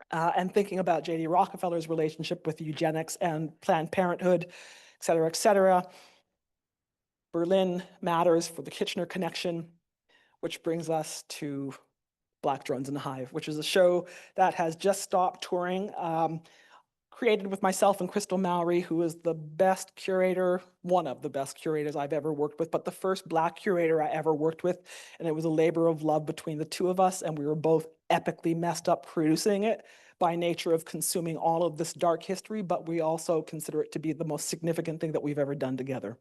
And thinking about J.D. Rockefeller's relationship with eugenics and Planned Parenthood, et cetera, et cetera. Berlin matters for the Kitchener connection, which brings us to Black Drones in the Hive, which is a show that has just stopped touring. created with myself and Crystal Mowry, who is the best curator, one of the best curators I've ever worked with, but the first Black curator I ever worked with. And it was a labor of love between the two of us, and we were both epically messed up producing it by nature of consuming all of this dark history, but we also consider it to be the most significant thing that we've ever done together.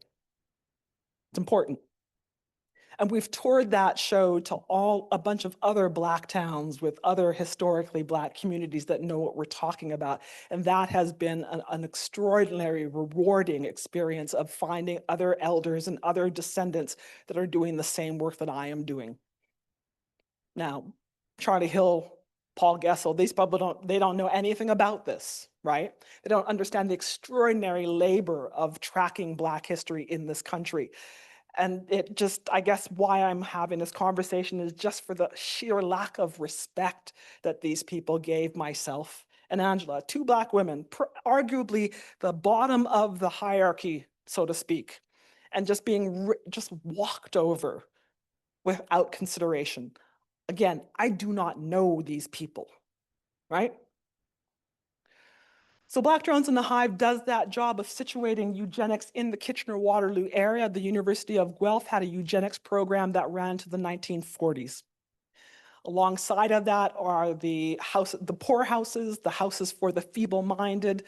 It's important. And we've toured that show to a bunch of other Black towns with other historically Black communities that know what we're talking about. And that has been an extraordinary, rewarding experience of finding other elders and other descendants that are doing the same work that I am doing. Now, Charlie Hill, Paul Gessel, these people don't know anything about this, right? They don't understand the extraordinary labor of tracking Black history in this country. And it just, I guess why I'm having this conversation is just for the sheer lack of respect that these people gave myself and Angela, two Black women, arguably the bottom of the hierarchy, so to speak, and just being just walked over without consideration. Again, I do not know these people, right? So Black Drones in the Hive does that job of situating eugenics in the Kitchener-Waterloo area. The University of Guelph had a eugenics program that ran to the 1940s. Alongside of that are the poorhouses, the houses for the feeble-minded,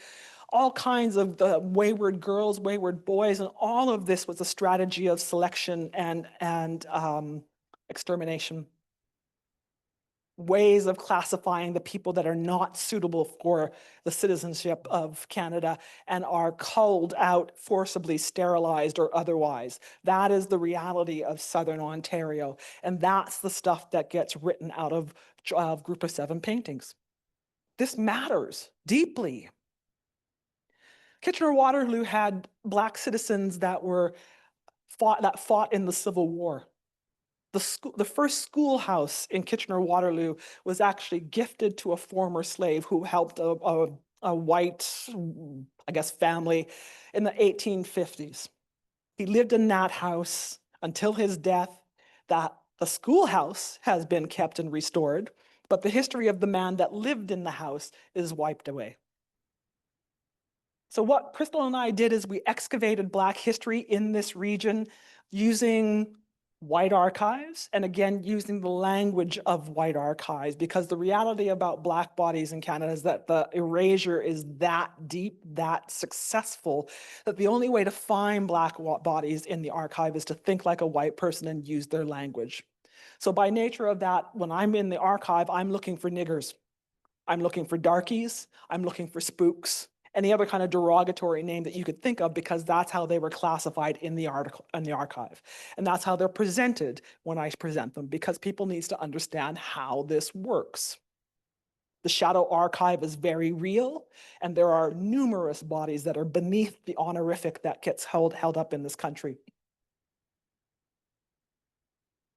all kinds of the wayward girls, wayward boys, and all of this was a strategy of selection and extermination. Ways of classifying the people that are not suitable for the citizenship of Canada and are culled out, forcibly sterilized or otherwise. That is the reality of Southern Ontario. And that's the stuff that gets written out of Group of Seven paintings. This matters deeply. Kitchener-Waterloo had Black citizens that fought in the Civil War. The first schoolhouse in Kitchener-Waterloo was actually gifted to a former slave who helped a white, I guess, family in the 1850s. He lived in that house until his death. The schoolhouse has been kept and restored, but the history of the man that lived in the house is wiped away. So what Crystal and I did is we excavated Black history in this region using white archives, and again, using the language of white archives, because the reality about Black bodies in Canada is that the erasure is that deep, that successful, that the only way to find Black bodies in the archive is to think like a white person and use their language. So by nature of that, when I'm in the archive, I'm looking for niggers. I'm looking for darkies. I'm looking for spooks. Any other kind of derogatory name that you could think of, because that's how they were classified in the archive. And that's how they're presented when I present them, because people need to understand how this works. The shadow archive is very real, and there are numerous bodies that are beneath the honorific that gets held up in this country.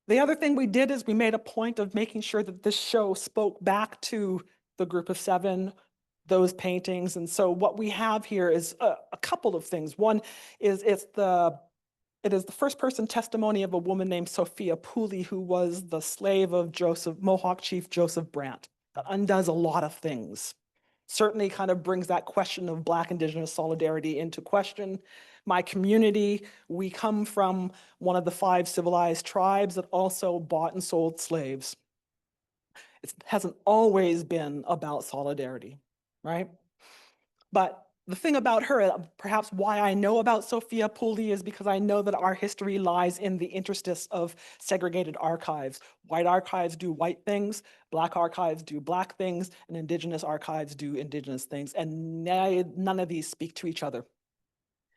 The other thing we did is we made a point of making sure that this show spoke back to the Group of Seven, those paintings. And so what we have here is a couple of things. One is it is the first person testimony of a woman named Sophia Pooley, who was the slave of Mohawk chief Joseph Brant. That undoes a lot of things. Certainly kind of brings that question of Black Indigenous solidarity into question. My community, we come from one of the 5 civilized tribes that also bought and sold slaves. It hasn't always been about solidarity, right? But the thing about her, perhaps why I know about Sophia Pooley, is because I know that our history lies in the interstice of segregated archives. White archives do white things, Black archives do Black things, and Indigenous archives do Indigenous things. And none of these speak to each other.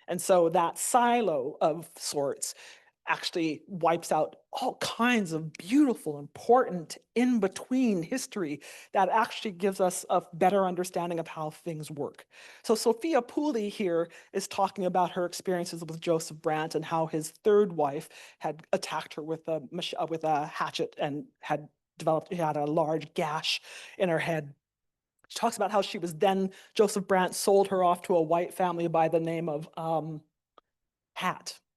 And so that silo of sorts actually wipes out all kinds of beautiful, important in-between history that actually gives us a better understanding of how things work. So Sophia Pooley here is talking about her experiences with Joseph Brant and how his third wife had attacked her with a hatchet and had a large gash in her head. She talks about how she was then, Joseph Brant sold her off to a white family by the name of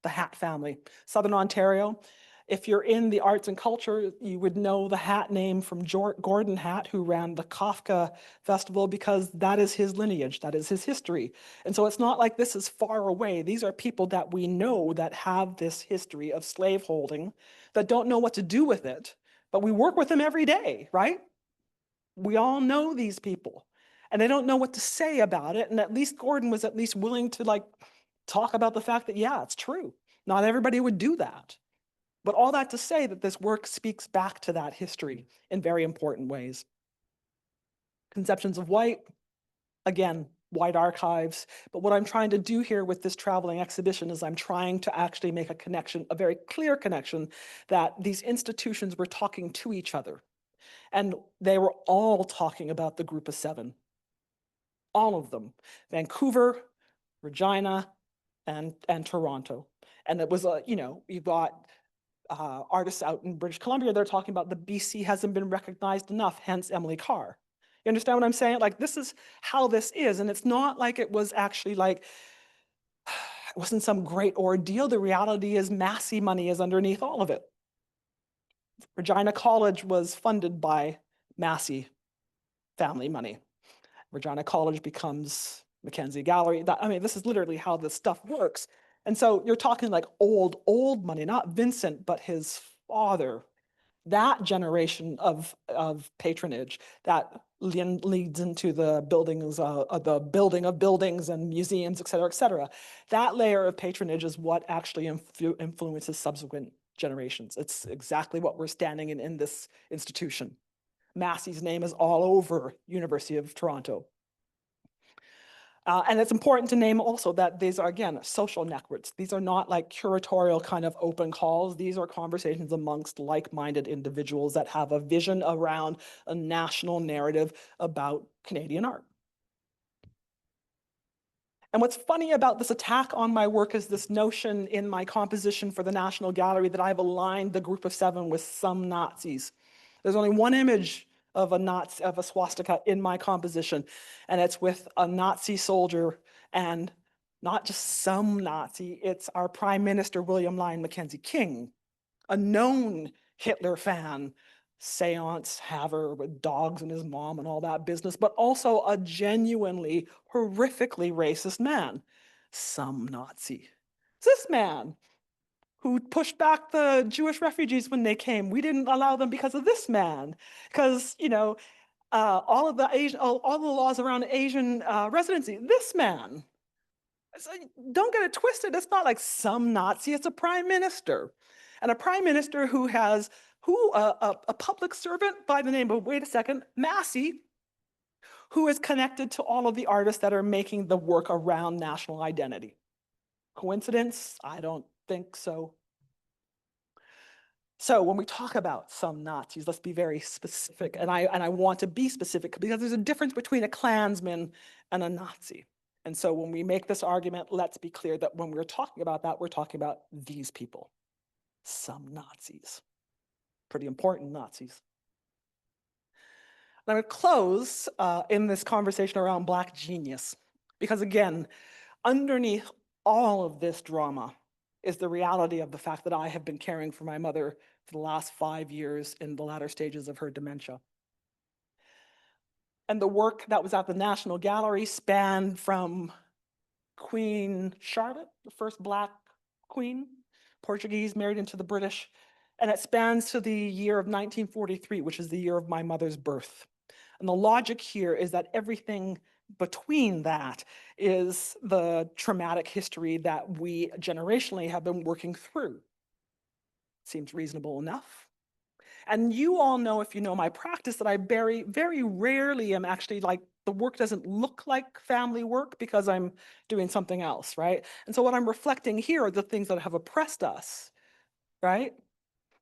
the Hat family, Southern Ontario. If you're in the arts and culture, you would know the hat name from Gordon Hatt, who ran the Kafka Festival, because that is his lineage, that is his history. And so it's not like this is far away. These are people that we know that have this history of slaveholding, that don't know what to do with it, but we work with them every day, right? We all know these people, and they don't know what to say about it. And at least Gordon was at least willing to like talk about the fact that, yeah, it's true. Not everybody would do that. But all that to say that this work speaks back to that history in very important ways. Conceptions of white, again, white archives. But what I'm trying to do here with this traveling exhibition is I'm trying to actually make a connection, a very clear connection, that these institutions were talking to each other. And they were all talking about the group of seven. All of them. Vancouver, Regina, and Toronto. And it was, you've got artists out in British Columbia, they're talking about the BC hasn't been recognized enough, hence Emily Carr. You understand what I'm saying? Like, this is how this is. And it's not like it was actually like, it wasn't some great ordeal. The reality is Massey money is underneath all of it. Regina College was funded by Massey family money. Regina College becomes Mackenzie Gallery. This is literally how this stuff works. And so you're talking like old money, not Vincent, but his father. That generation of patronage that leads into the buildings, the building of buildings and museums, et cetera, et cetera. That layer of patronage is what actually influences subsequent generations. It's exactly what we're standing in this institution. Massey's name is all over University of Toronto. And it's important to name also that these are, again, social networks. These are not like curatorial kind of open calls. These are conversations amongst like-minded individuals that have a vision around a national narrative about Canadian art. And what's funny about this attack on my work is this notion in my composition for the National Gallery that I've aligned the group of seven with some Nazis. There's only one image of a swastika in my composition, and it's with a Nazi soldier, and not just some Nazi, it's our Prime Minister, William Lyon Mackenzie King, a known Hitler fan, seance haver with dogs and his mom and all that business, but also a genuinely horrifically racist man. Some Nazi. It's this man who pushed back the Jewish refugees when they came. We didn't allow them because of this man, because all of the laws around Asian residency. This man. So don't get it twisted. It's not like some Nazi. It's a prime minister, and a prime minister who has a public servant by the name of, wait a second, Massey, who is connected to all of the artists that are making the work around national identity. Coincidence? I don't think so. So when we talk about some Nazis, let's be very specific. And I want to be specific because there's a difference between a Klansman and a Nazi. And so when we make this argument, let's be clear that when we're talking about that, we're talking about these people. Some Nazis. Pretty important Nazis. I'm going to close in this conversation around Black genius. Because again, underneath all of this drama is the reality of the fact that I have been caring for my mother for the last 5 years in the latter stages of her dementia. And the work that was at the National Gallery spanned from Queen Charlotte, the first Black queen, Portuguese, married into the British, and it spans to the year of 1943, which is the year of my mother's birth. And the logic here is that everything between that is the traumatic history that we generationally have been working through. Seems reasonable enough. And you all know, if you know my practice, that I very, very rarely am actually like, the work doesn't look like family work because I'm doing something else, right? And so what I'm reflecting here are the things that have oppressed us, right?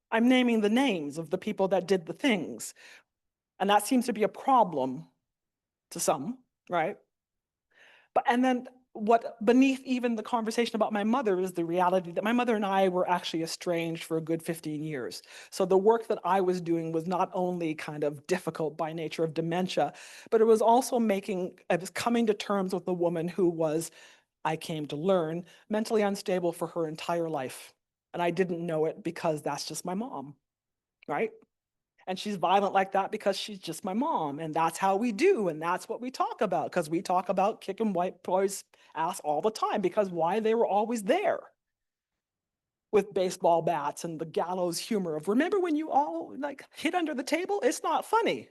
I'm naming the names of the people that did the things. And that seems to be a problem to some, right? And then what beneath even the conversation about my mother is the reality that my mother and I were actually estranged for a good 15 years. So the work that I was doing was not only kind of difficult by nature of dementia, but it was also I was coming to terms with a woman who was, I came to learn, mentally unstable for her entire life. And I didn't know it because that's just my mom, right? And she's violent like that because she's just my mom. And that's how we do. And that's what we talk about, because we talk about kicking white boys' ass all the time, because why? They were always there with baseball bats and the gallows humor of, remember when you all like hid under the table? It's not funny,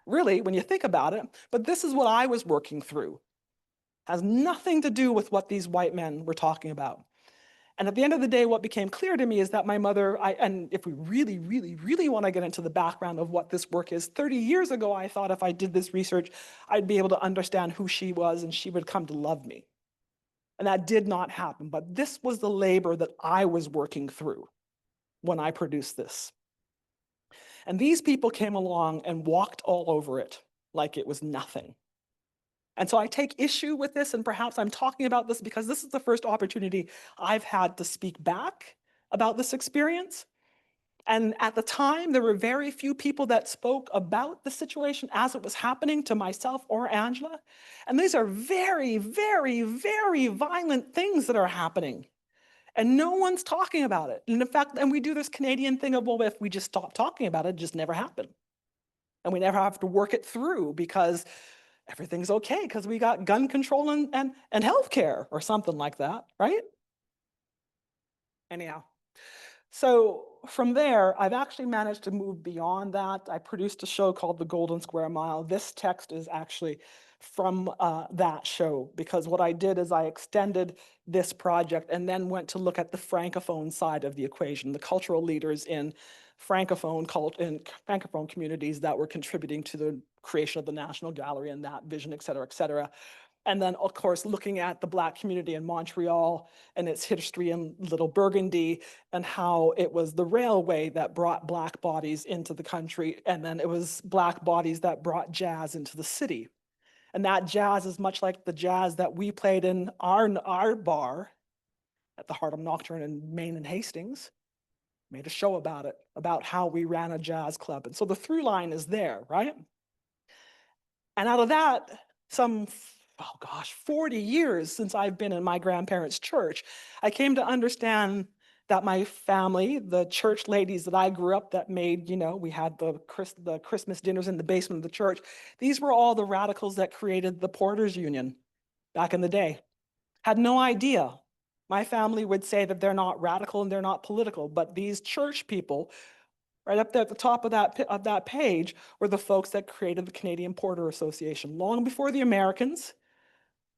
really, when you think about it. But this is what I was working through. Has nothing to do with what these white men were talking about. And at the end of the day, what became clear to me is that my mother, and if we really, really, really want to get into the background of what this work is, 30 years ago, I thought if I did this research, I'd be able to understand who she was and she would come to love me. And that did not happen. But this was the labor that I was working through when I produced this. And these people came along and walked all over it like it was nothing. And so I take issue with this, and perhaps I'm talking about this because this is the first opportunity I've had to speak back about this experience. And at the time, there were very few people that spoke about the situation as it was happening to myself or Angela. And these are very, very, very violent things that are happening. And no one's talking about it. And in fact, and we do this Canadian thing of, well, if we just stop talking about it, it just never happened. And we never have to work it through because everything's okay because we got gun control and healthcare or something like that, right? Anyhow, so from there, I've actually managed to move beyond that. I produced a show called The Golden Square Mile. This text is actually from that show, because what I did is I extended this project and then went to look at the Francophone side of the equation, the cultural leaders in Francophone communities that were contributing to the creation of the National Gallery and that vision, et cetera, et cetera. And then, of course, looking at the Black community in Montreal and its history in Little Burgundy and how it was the railway that brought Black bodies into the country. And then it was Black bodies that brought jazz into the city. And that jazz is much like the jazz that we played in our bar at the Harlem Nocturne in Maine and Hastings. Made a show about it, about how we ran a jazz club. And so the through line is there, right? And out of that, some, 40 years since I've been in my grandparents' church, I came to understand that my family, the church ladies that I grew up that made, we had the Christmas dinners in the basement of the church. These were all the radicals that created the Porters Union back in the day. Had no idea. My family would say that they're not radical and they're not political, but these church people right up there at the top of that page were the folks that created the Canadian Porter Association, long before the Americans,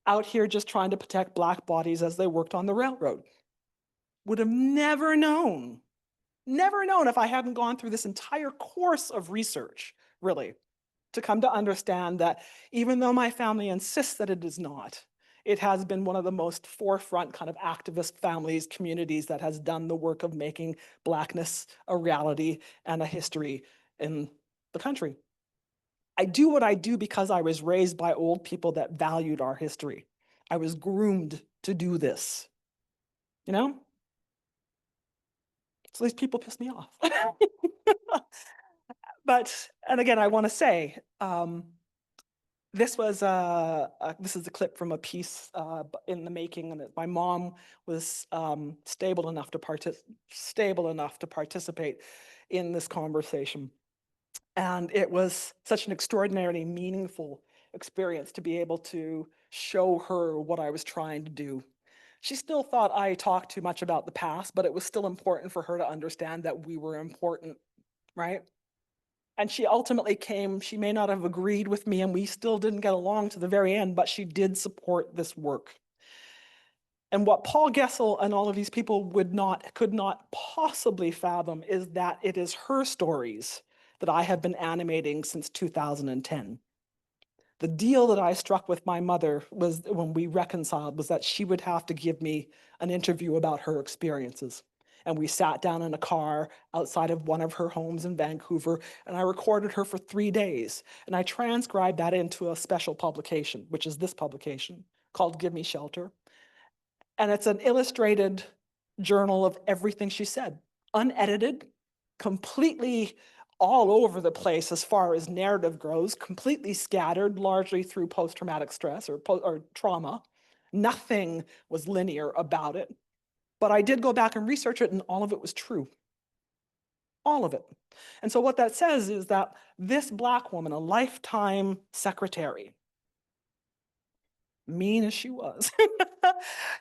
out here just trying to protect Black bodies as they worked on the railroad. Would have never known if I hadn't gone through this entire course of research, really, to come to understand that even though my family insists that it is not, it has been one of the most forefront kind of activist families, communities that has done the work of making Blackness a reality and a history in the country. I do what I do because I was raised by old people that valued our history. I was groomed to do this, So these people piss me off. And again, I want to say, this is a clip from a piece in the making, and my mom was stable enough to participate in this conversation. And it was such an extraordinarily meaningful experience to be able to show her what I was trying to do. She still thought I talked too much about the past, but it was still important for her to understand that we were important, right? And she ultimately she may not have agreed with me, and we still didn't get along to the very end, but she did support this work. And what Paul Gessel and all of these people could not possibly fathom is that it is her stories that I have been animating since 2010. The deal that I struck with my mother was, when we reconciled, was that she would have to give me an interview about her experiences. And we sat down in a car outside of one of her homes in Vancouver, and I recorded her for 3 days. And I transcribed that into a special publication, which is this publication called Give Me Shelter. And it's an illustrated journal of everything she said, unedited, completely all over the place as far as narrative goes, completely scattered, largely through post-traumatic stress or trauma. Nothing was linear about it. But I did go back and research it, and all of it was true. All of it. And so what that says is that this Black woman, a lifetime secretary, mean as she was,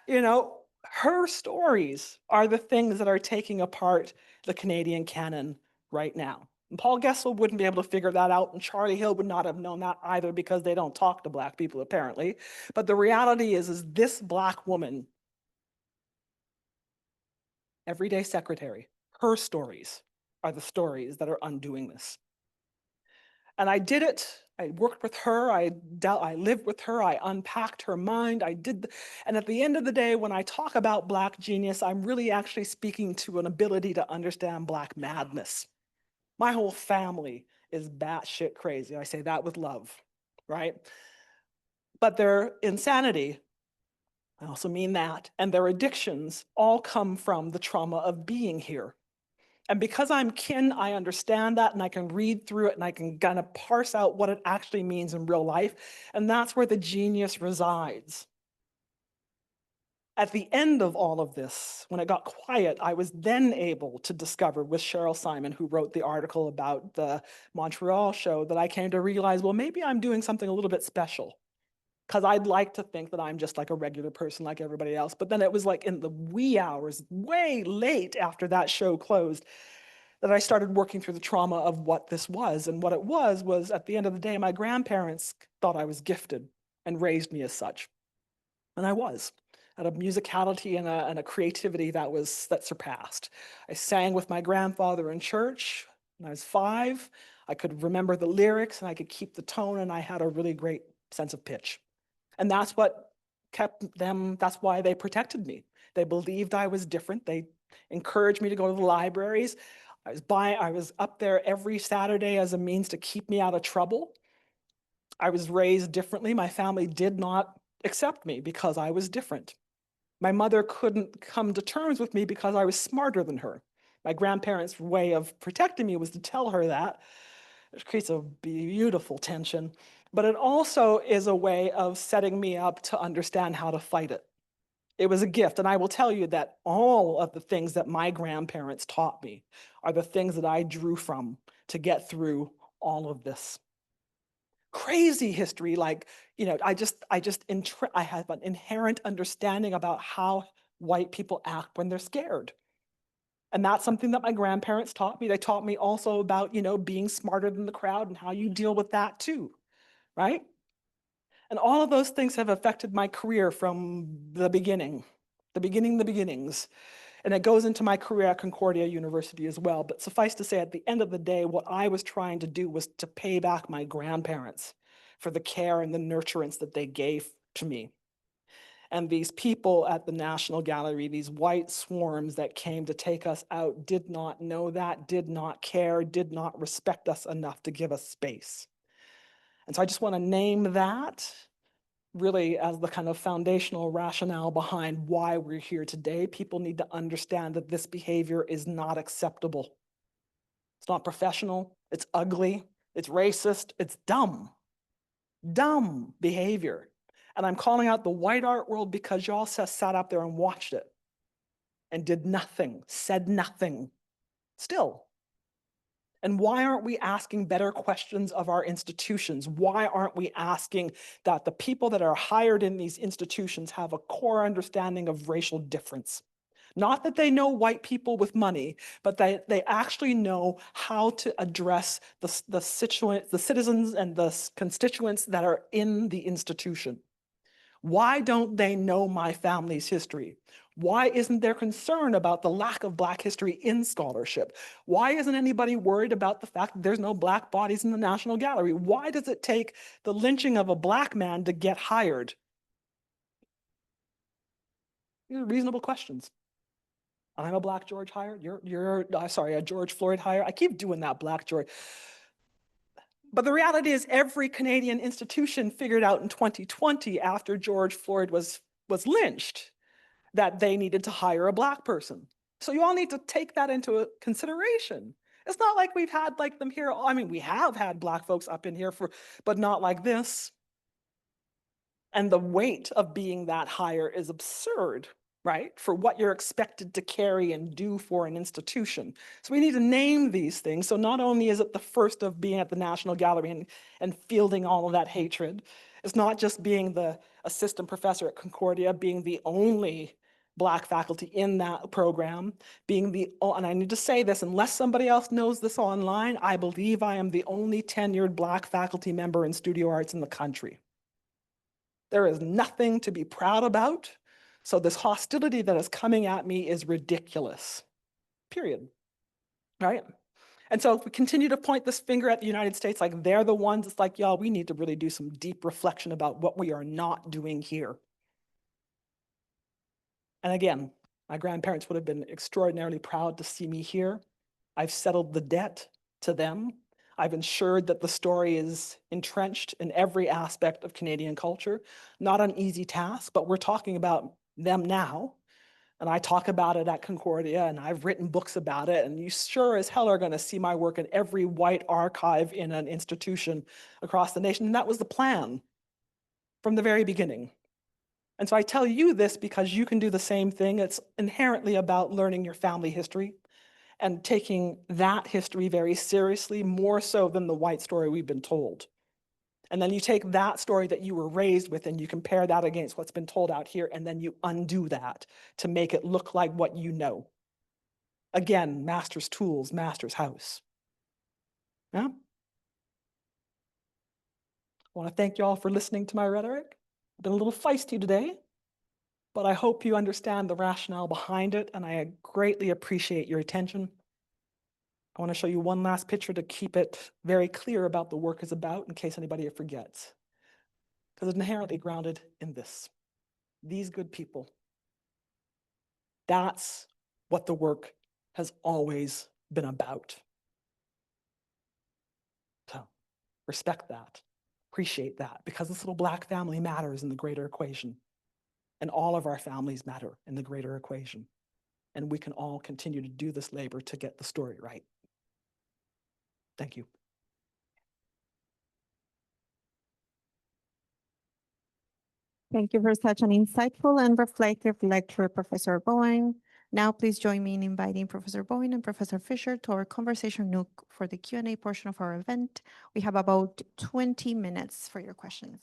you know, her stories are the things that are taking apart the Canadian canon right now. And Paul Gessel wouldn't be able to figure that out, and Charlie Hill would not have known that either, because they don't talk to Black people, apparently. But the reality is this Black woman, everyday secretary, her stories are the stories that are undoing this. And I did it. I worked with her. I lived with her. I unpacked her mind. And at the end of the day, when I talk about Black genius, I'm really actually speaking to an ability to understand Black madness. My whole family is batshit crazy. I say that with love, right? But their insanity, I also mean that, and their addictions all come from the trauma of being here. And because I'm kin, I understand that, and I can read through it, and I can kind of parse out what it actually means in real life. And that's where the genius resides. At the end of all of this, when it got quiet, I was then able to discover with Cheryl Simon, who wrote the article about the Montreal show, that I came to realize, well, maybe I'm doing something a little bit special, because I'd like to think that I'm just like a regular person like everybody else. But then it was like in the wee hours, way late after that show closed, that I started working through the trauma of what this was. And what it was at the end of the day, my grandparents thought I was gifted and raised me as such. And I was. Had a musicality and a creativity that surpassed. I sang with my grandfather in church when I was 5. I could remember the lyrics, and I could keep the tone, and I had a really great sense of pitch. And that's what kept them, that's why they protected me. They believed I was different. They encouraged me to go to the libraries. I was up there every Saturday as a means to keep me out of trouble. I was raised differently. My family did not accept me because I was different. My mother couldn't come to terms with me because I was smarter than her. My grandparents' way of protecting me was to tell her that. It creates a beautiful tension, but it also is a way of setting me up to understand how to fight it. It was a gift, and I will tell you that all of the things that my grandparents taught me are the things that I drew from to get through all of this. Crazy history, like, you know, I have an inherent understanding about how white people act when they're scared. And that's something that my grandparents taught me. They taught me also about, you know, being smarter than the crowd and how you deal with that too, right? And all of those things have affected my career from the beginnings. And it goes into my career at Concordia University as well. But suffice to say, at the end of the day, what I was trying to do was to pay back my grandparents for the care and the nurturance that they gave to me. And these people at the National Gallery, these white swarms that came to take us out, did not know that, did not care, did not respect us enough to give us space. And so I just want to name that really as the kind of foundational rationale behind why we're here today. People need to understand that this behavior is not acceptable. It's not professional, it's ugly, it's racist, it's dumb. Dumb behavior. And I'm calling out the white art world because y'all sat up there and watched it and did nothing, said nothing, still. And why aren't we asking better questions of our institutions? Why aren't we asking that the people that are hired in these institutions have a core understanding of racial difference? Not that they know white people with money, but that they actually know how to address the citizens and the constituents that are in the institution. Why don't they know my family's history? Why isn't there concern about the lack of Black history in scholarship? Why isn't anybody worried about the fact that there's no Black bodies in the National Gallery? Why does it take the lynching of a Black man to get hired? These are reasonable questions. I'm a Black George hire. You're sorry, a George Floyd hire. I keep doing that, Black George. But the reality is every Canadian institution figured out in 2020 after George Floyd was lynched that they needed to hire a Black person. So you all need to take that into consideration. It's not like we've had like them here. I mean, we have had Black folks up in here but not like this. And the weight of being that hire is absurd. right? For what you're expected to carry and do for an institution. So we need to name these things. So not only is it the first of being at the National Gallery and fielding all of that hatred, it's not just being the assistant professor at Concordia, being the only Black faculty in that program, being and I need to say this, unless somebody else knows this online, I believe I am the only tenured Black faculty member in studio arts in the country. There is nothing to be proud about. So this hostility that is coming at me is ridiculous, period, right? And so if we continue to point this finger at the United States, like they're the ones, it's like, y'all, we need to really do some deep reflection about what we are not doing here. And again, my grandparents would have been extraordinarily proud to see me here. I've settled the debt to them. I've ensured that the story is entrenched in every aspect of Canadian culture. Not an easy task, but we're talking about them now. And I talk about it at Concordia, and I've written books about it, and you sure as hell are going to see my work in every white archive in an institution across the nation. And that was the plan from the very beginning. And so I tell you this because you can do the same thing. It's inherently about learning your family history and taking that history very seriously, more so than the white story we've been told. And then you take that story that you were raised with and you compare that against what's been told out here, and then you undo that to make it look like what you know. Again, master's tools, master's house. Yeah? I want to thank you all for listening to my rhetoric. I've been a little feisty today, but I hope you understand the rationale behind it, and I greatly appreciate your attention. I want to show you one last picture to keep it very clear about the work is about in case anybody forgets, because it's inherently grounded in this. These good people. That's what the work has always been about. So respect that, appreciate that, because this little Black family matters in the greater equation. And all of our families matter in the greater equation. And we can all continue to do this labor to get the story right. Thank you. Thank you for such an insightful and reflective lecture, Professor Bowen. Now, please join me in inviting Professor Bowen and Professor Fisher to our conversation nook for the Q&A portion of our event. We have about 20 minutes for your questions.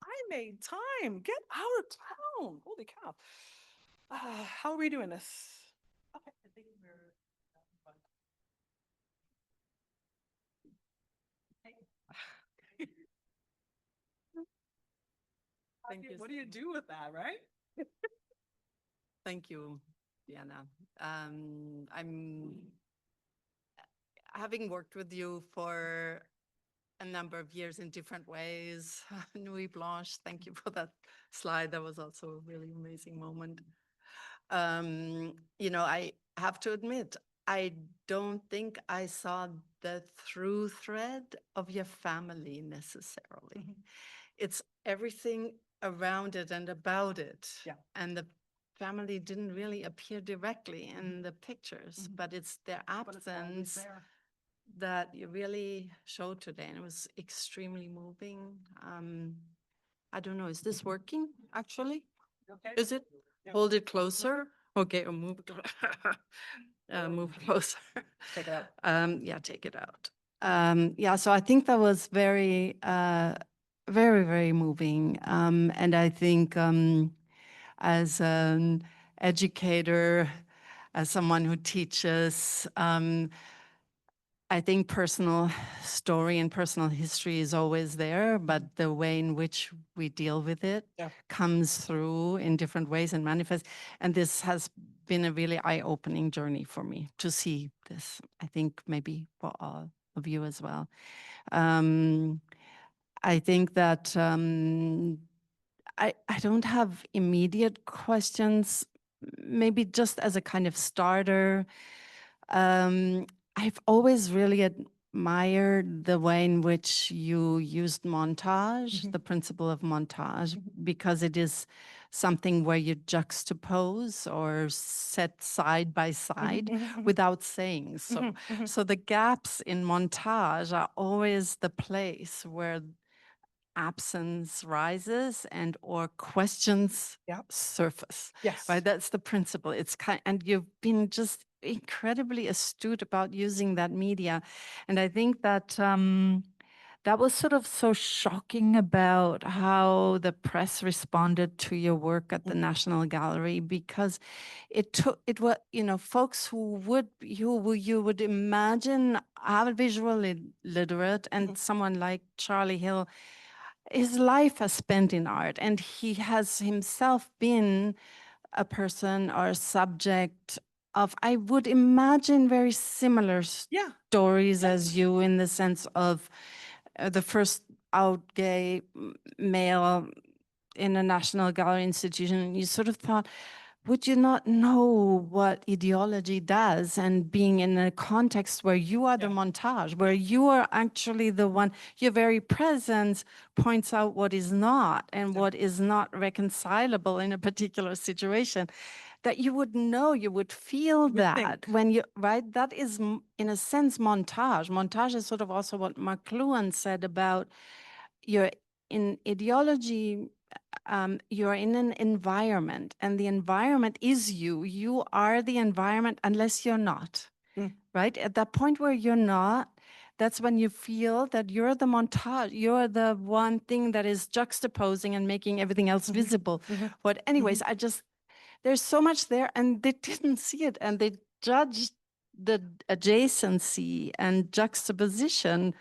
I made time. Get out of town. Holy cow. How are we doing this? Okay, I think we're... Thank you. What do you do with that, right? Thank you, Deanna. I'm having worked with you for a number of years in different ways. Nuit Blanche, thank you for that slide. That was also a really amazing moment. You know, I have to admit, I don't think I saw the through thread of your family necessarily. Mm-hmm. It's everything around it and about it. Yeah. And the family didn't really appear directly in the pictures, but it's their absence that you really showed today. And it was extremely moving. I don't know, is this working actually? Okay. Is it? Yeah. Hold it closer. Okay, or move, move closer. Take it out. Yeah, take it out. Yeah, so I think that was very, very, very moving. And I think as an educator, as someone who teaches, I think personal story and personal history is always there, but the way in which we deal with it comes through in different ways and manifests. And this has been a really eye-opening journey for me to see this. I think maybe for all of you as well. I think that I don't have immediate questions, maybe just as a kind of starter. I've always really admired the way in which you used montage, the principle of montage, because it is something where you juxtapose or set side by side without saying so. So the gaps in montage are always the place where absence rises and or questions Yep. surface. Yes. Right, that's the principle. It's and you've been just incredibly astute about using that media, and I think that that was sort of so shocking about how the press responded to your work at the National Gallery, because it was, you know, folks who you would imagine are visually literate, and someone like Charlie Hill, his life has spent in art, and he has himself been a person or a subject of, I would imagine, very similar Yeah. stories Yes. as you, in the sense of the first out gay male in a National Gallery institution. You sort of thought, would you not know what ideology does? And being in a context where you are the montage, where you are actually the one, your very presence points out what is not, and what is not reconcilable in a particular situation, that you would know, you would feel would that think. when you, right? That is, in a sense, montage. Montage is sort of also what McLuhan said about your, in ideology, you're in an environment, and the environment is you. You are the environment unless you're not, right? At that point where you're not, that's when you feel that you're the montage. You're the one thing that is juxtaposing and making everything else visible. But anyways, there's so much there, and they didn't see it, and they judged the adjacency and juxtaposition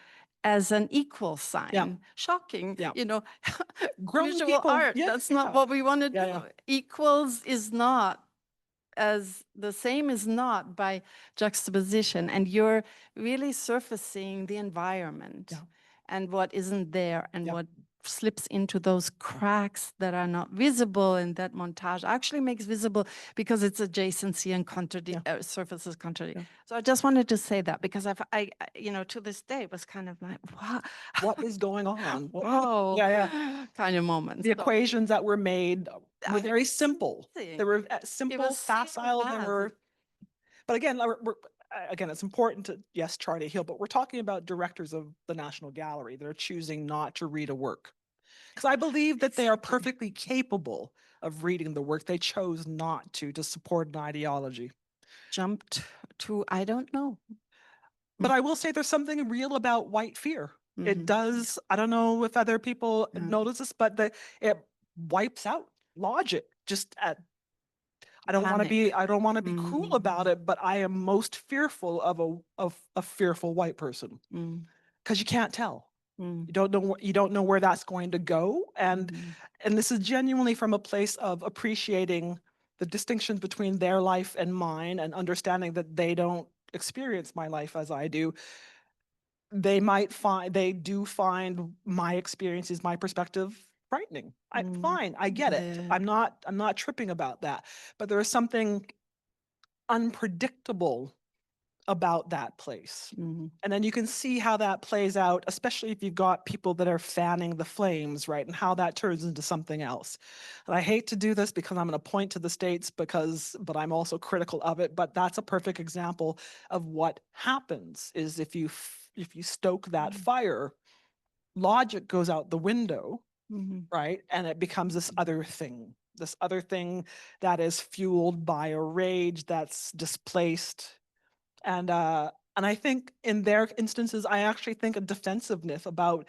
as an equal sign. Shocking, you know. Grown Visual people, art, that's not what we want to do. Equals is not as the same, is not by juxtaposition, and you're really surfacing the environment and what isn't there, and what slips into those cracks that are not visible, and that montage actually makes visible because it's adjacency and surfaces contradict. So I just wanted to say that, because I you know, to this day it was kind of like, what is going on? Whoa, Yeah. kind of moments. The equations that were made were very simple. They were simple, facile. They were, but again, again, it's important to, yes, Charlie Hill, but we're talking about directors of the National Gallery that are choosing not to read a work. Because I believe that they are perfectly capable of reading the work. They chose not to support an ideology. Jumped to, I don't know. But I will say there's something real about white fear. It does, I don't know if other people notice this, but it wipes out logic. Just at, I don't want to be cruel about it, but I am most fearful of a fearful white person, because you can't tell. You don't know where that's going to go, and this is genuinely from a place of appreciating the distinctions between their life and mine, and understanding that they don't experience my life as I do. They do find my experiences, my perspective, frightening. Fine, I get it. I'm not tripping about that. But there is something unpredictable about that place. And then you can see how that plays out, especially if you've got people that are fanning the flames, right? And how that turns into something else. And I hate to do this because I'm going to point to the States, but I'm also critical of it. But that's a perfect example of what happens is if you stoke that fire, logic goes out the window, right? And it becomes this other thing that is fueled by a rage that's displaced. And I think in their instances, I actually think a defensiveness about,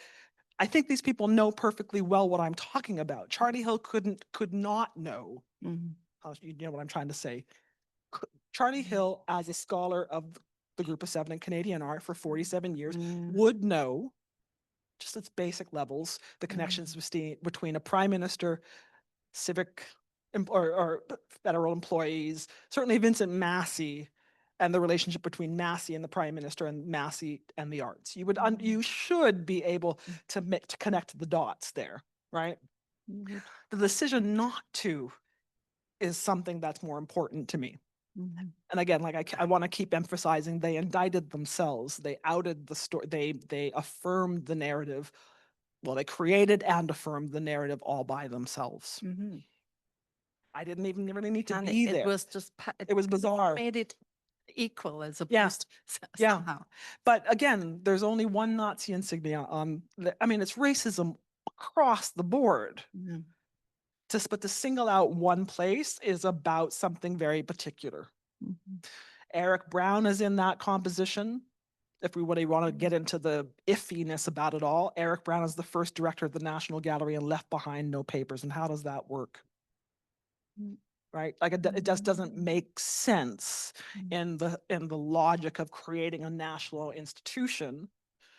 I think these people know perfectly well what I'm talking about. Charlie Hill could not know. You know what I'm trying to say. Charlie Hill, as a scholar of the Group of Seven in Canadian art for 47 years, would know, just its basic levels, the connections between a prime minister, civic or federal employees, certainly Vincent Massey, and the relationship between Massey and the prime minister, and Massey and the arts. You should be able to connect the dots there, right? The decision not to is something that's more important to me. And again, like I want to keep emphasizing, they indicted themselves. They outed the story. They affirmed the narrative. Well, they created and affirmed the narrative all by themselves. I didn't even really need to be there. It was just, it was bizarre. Made it equal as opposed to somehow. But again, there's only one Nazi insignia on, I mean, it's racism across the board. Yeah. But to single out one place is about something very particular. Mhm. Eric Brown is in that composition. If we really want to get into the iffiness about it all, Eric Brown is the first director of the National Gallery and left behind no papers. And how does that work? Mm. Right? Like it just doesn't make sense in the logic of creating a national institution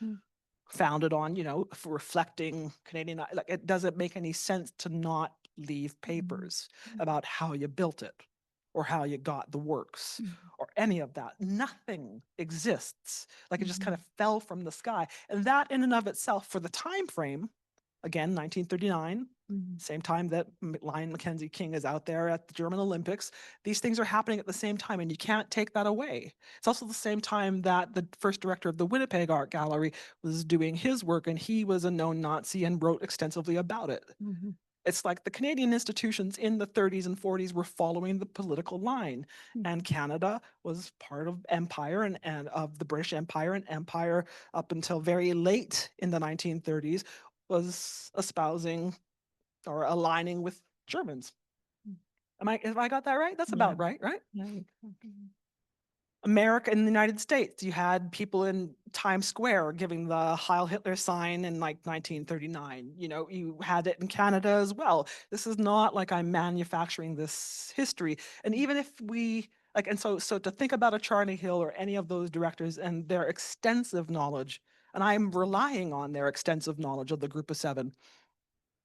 Mm. founded on, for reflecting Canadian, like it doesn't make any sense to not leave papers about how you built it or how you got the works or any of that. Nothing exists. Like it just kind of fell from the sky. And that in and of itself, for the time frame, again, 1939, same time that Lion Mackenzie King is out there at the German Olympics, these things are happening at the same time, and you can't take that away. It's also the same time that the first director of the Winnipeg Art Gallery was doing his work, and he was a known Nazi and wrote extensively about it. It's like the Canadian institutions in the 30s and 40s were following the political line, and Canada was part of empire and of the British Empire, and empire up until very late in the 1930s was espousing or aligning with Germans. Have I got that right? That's about right, right? Yeah, exactly. America in the United States, you had people in Times Square giving the Heil Hitler sign in like 1939. You had it in Canada as well. This is not like I'm manufacturing this history. And even if we like, and so to think about a Charlie Hill or any of those directors and their extensive knowledge, and I'm relying on their extensive knowledge of the Group of Seven,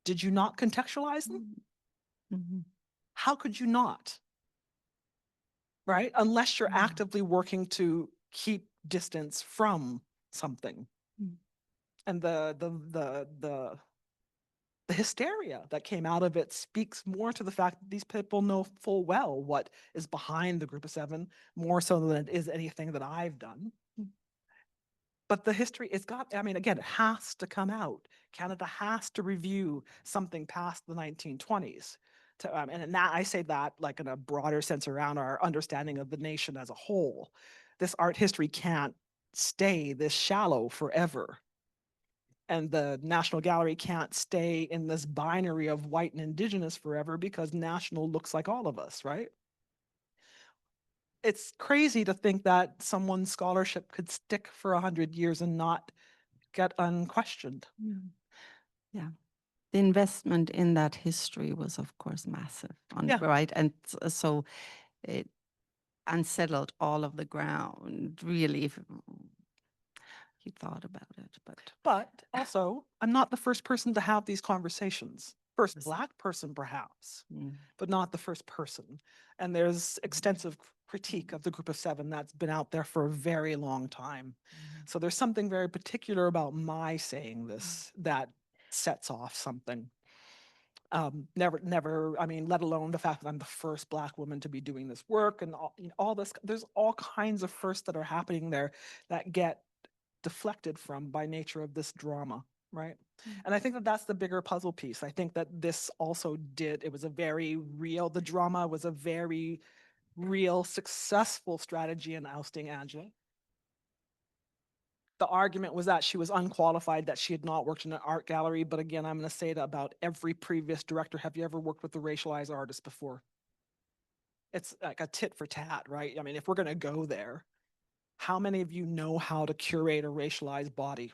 did you not contextualize them? How could you not? Right? Unless you're actively working to keep distance from something. And the hysteria that came out of it speaks more to the fact that these people know full well what is behind the Group of Seven, more so than it is anything that I've done. But the history, again, it has to come out. Canada has to review something past the 1920s. And that, I say that like in a broader sense around our understanding of the nation as a whole. This art history can't stay this shallow forever. And the National Gallery can't stay in this binary of white and indigenous forever because national looks like all of us, right? It's crazy to think that someone's scholarship could stick for 100 years and not get unquestioned. Yeah. The investment in that history was, of course, massive, right? And so it unsettled all of the ground, really, if you thought about it. But also, I'm not the first person to have these conversations. First Black person, perhaps, but not the first person. And there's extensive critique of the Group of Seven that's been out there for a very long time. So there's something very particular about my saying this that sets off something. Never, let alone the fact that I'm the first Black woman to be doing this work and all this. There's all kinds of firsts that are happening there that get deflected from by nature of this drama, right? And I think that that's the bigger puzzle piece. I think that this also it was a very real, the drama was a very real, successful strategy in ousting Angela. The argument was that she was unqualified, that she had not worked in an art gallery. But again, I'm going to say that about every previous director. Have you ever worked with a racialized artist before? It's like a tit for tat, right? If we're going to go there, how many of you know how to curate a racialized body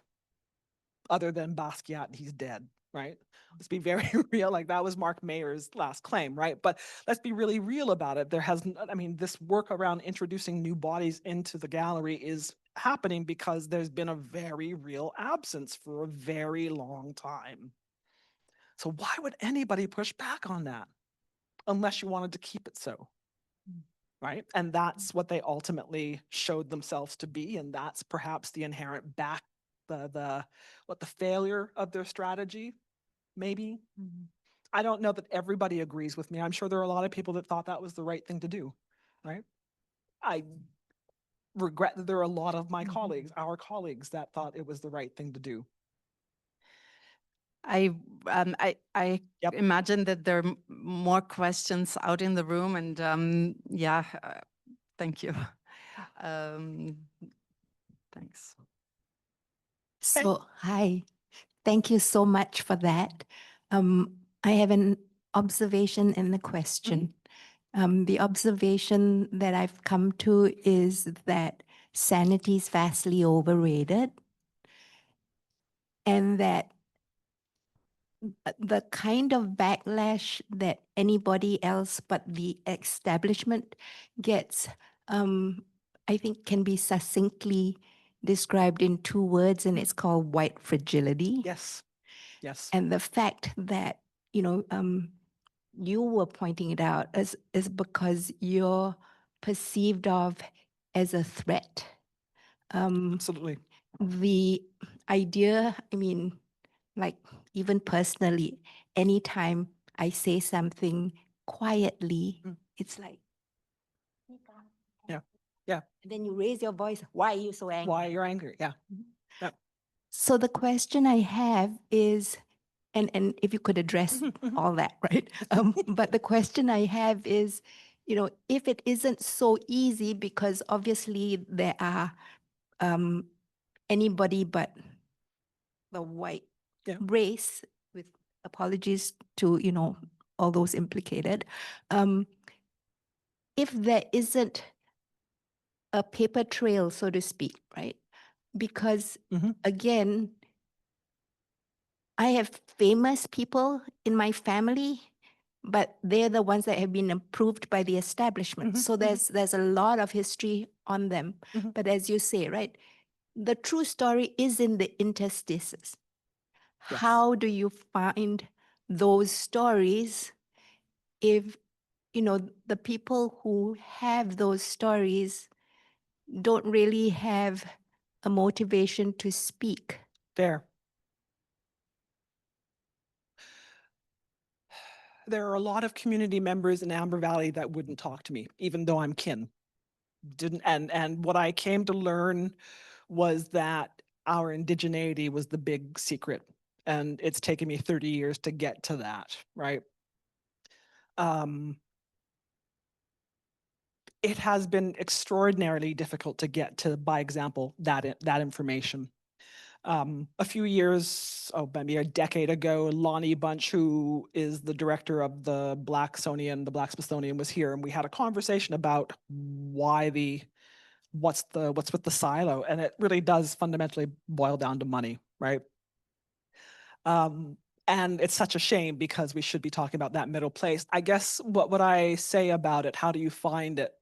other than Basquiat and he's dead, right? Let's be very real. Like that was Mark Mayer's last claim, right? But let's be really real about it. This work around introducing new bodies into the gallery is happening because there's been a very real absence for a very long time. So why would anybody push back on that unless you wanted to keep it so? Right? And that's what they ultimately showed themselves to be. And that's perhaps the inherent the failure of their strategy, maybe. I don't know that everybody agrees with me. I'm sure there are a lot of people that thought that was the right thing to do, right? I regret that there are a lot of my colleagues, our colleagues, that thought it was the right thing to do. I imagine that there are more questions out in the room, and thank you. Thanks. So, hi. Thank you so much for that. I have an observation and a question. The observation that I've come to is that sanity is vastly overrated, and that the kind of backlash that anybody else but the establishment gets, I think can be succinctly described in 2 words, and it's called white fragility. Yes. Yes. And the fact that, you were pointing it out is because you're perceived of as a threat. Absolutely. The idea, I mean, like even personally, anytime I say something quietly, it's like, Yeah. Yeah. and then you raise your voice. Why are you so angry? Why you're angry? Yeah. Yeah. So the question I have is, and if you could address all that, right? But the question I have is, if it isn't so easy, because obviously there are anybody but the white Yeah. race, with apologies to, all those implicated. If there isn't a paper trail, so to speak, right? Because again, I have famous people in my family, but they're the ones that have been approved by the establishment. So there's a lot of history on them. But as you say, right, the true story is in the interstices. Yes. How do you find those stories if, the people who have those stories don't really have a motivation to speak? Fair. There are a lot of community members in Amber Valley that wouldn't talk to me, even though I'm kin. And what I came to learn was that our indigeneity was the big secret. And it's taken me 30 years to get to that, right? It has been extraordinarily difficult to get to, by example, that information. A few years, maybe a decade ago, Lonnie Bunch, who is the director of the Blacksonian, the Black Smithsonian, was here, and we had a conversation about what's with the silo, and it really does fundamentally boil down to money, right? And it's such a shame because we should be talking about that middle place. I guess what would I say about it? How do you find it?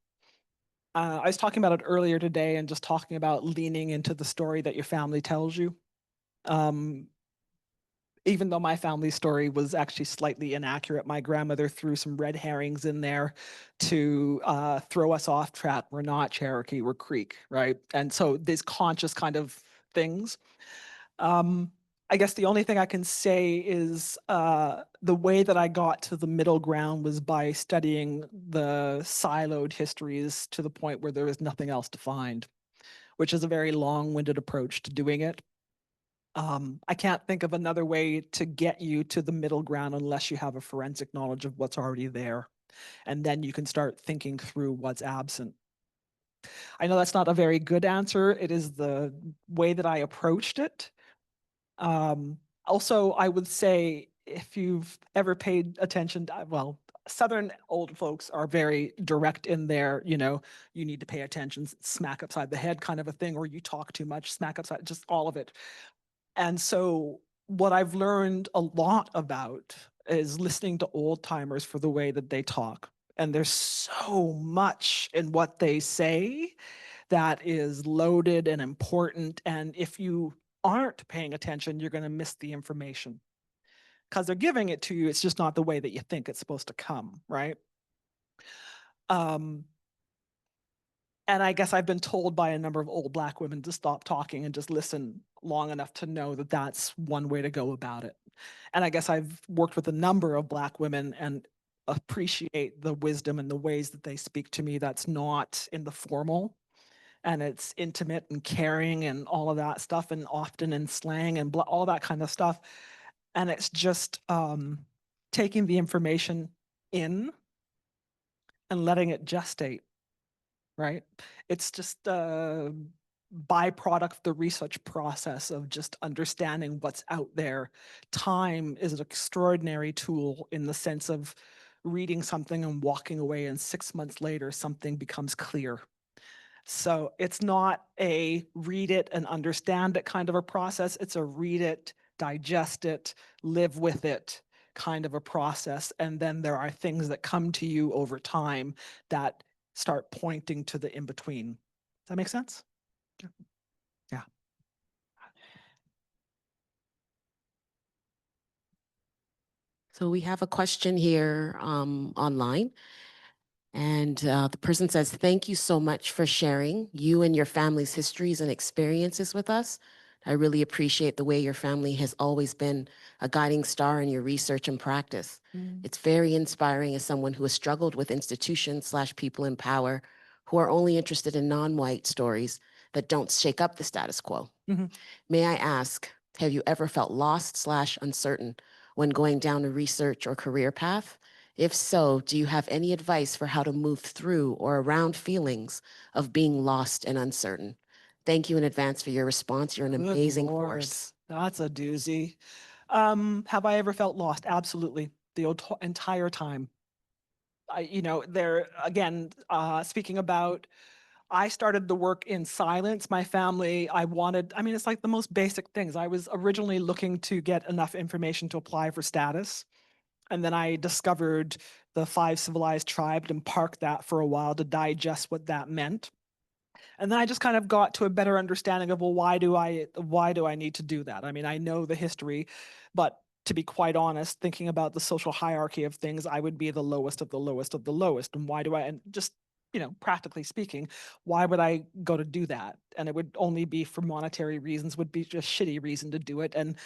I was talking about it earlier today and just talking about leaning into the story that your family tells you. Even though my family story was actually slightly inaccurate, my grandmother threw some red herrings in there to throw us off track. We're not Cherokee, we're Creek, right? And so these conscious kind of things. I guess the only thing I can say is the way that I got to the middle ground was by studying the siloed histories to the point where there was nothing else to find, which is a very long-winded approach to doing it. I can't think of another way to get you to the middle ground unless you have a forensic knowledge of what's already there. And then you can start thinking through what's absent. I know that's not a very good answer. It is the way that I approached it. Also, I would say if you've ever paid attention, well, Southern old folks are very direct in their, you need to pay attention, smack upside the head kind of a thing, or you talk too much, smack upside, just all of it. And so what I've learned a lot about is listening to old timers for the way that they talk. And there's so much in what they say that is loaded and important. And if you aren't paying attention, you're going to miss the information because they're giving it to you. It's just not the way that you think it's supposed to come, right? And I guess I've been told by a number of old Black women to stop talking and just listen long enough to know that that's one way to go about it. And I guess I've worked with a number of Black women and appreciate the wisdom and the ways that they speak to me that's not in the formal. And it's intimate and caring and all of that stuff, and often in slang and all that kind of stuff. And it's just taking the information in and letting it gestate, right? It's just byproduct of the research process of just understanding what's out there. Time is an extraordinary tool in the sense of reading something and walking away, and 6 months later, something becomes clear. So it's not a read it and understand it kind of a process. It's a read it, digest it, live with it kind of a process. And then there are things that come to you over time that start pointing to the in-between. Does that make sense? Yeah. So we have a question here online. And the person says, thank you so much for sharing you and your family's histories and experiences with us. I really appreciate the way your family has always been a guiding star in your research and practice. It's very inspiring as someone who has struggled with institutions/people in power who are only interested in non-white stories that don't shake up the status quo. May I ask, have you ever felt lost/uncertain when going down a research or career path? If so, do you have any advice for how to move through or around feelings of being lost and uncertain? Thank you in advance for your response. You're an Good amazing Lord, force. that's a doozy. Have I ever felt lost? Absolutely. The entire time. There again, speaking about, I started the work in silence. My family, it's like the most basic things. I was originally looking to get enough information to apply for status. And then I discovered the 5 civilized tribes and parked that for a while to digest what that meant. And then I just kind of got to a better understanding of, well, why do I need to do that? I mean, I know the history, but to be quite honest, thinking about the social hierarchy of things, I would be the lowest of the lowest of the lowest. And why do I, and just, practically speaking, why would I go to do that? And it would only be for monetary reasons, would be just shitty reason to do it. And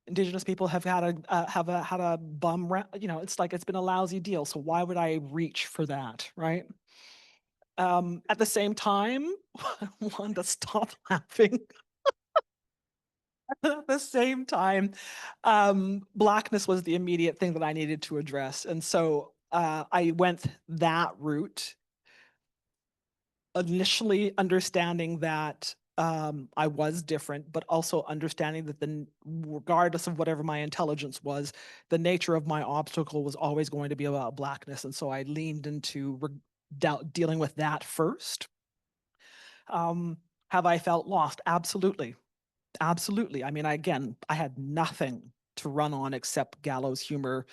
Indigenous people have had a bum, it's like it's been a lousy deal. So why would I reach for that, right? At the same time, Wanda, stop laughing. At the same time, Blackness was the immediate thing that I needed to address. And so I went that route, initially understanding that I was different, but also understanding that regardless of whatever my intelligence was, the nature of my obstacle was always going to be about Blackness. And so I leaned into dealing with that first. Have I felt lost? Absolutely. Absolutely. I mean, I had nothing to run on except gallows humor,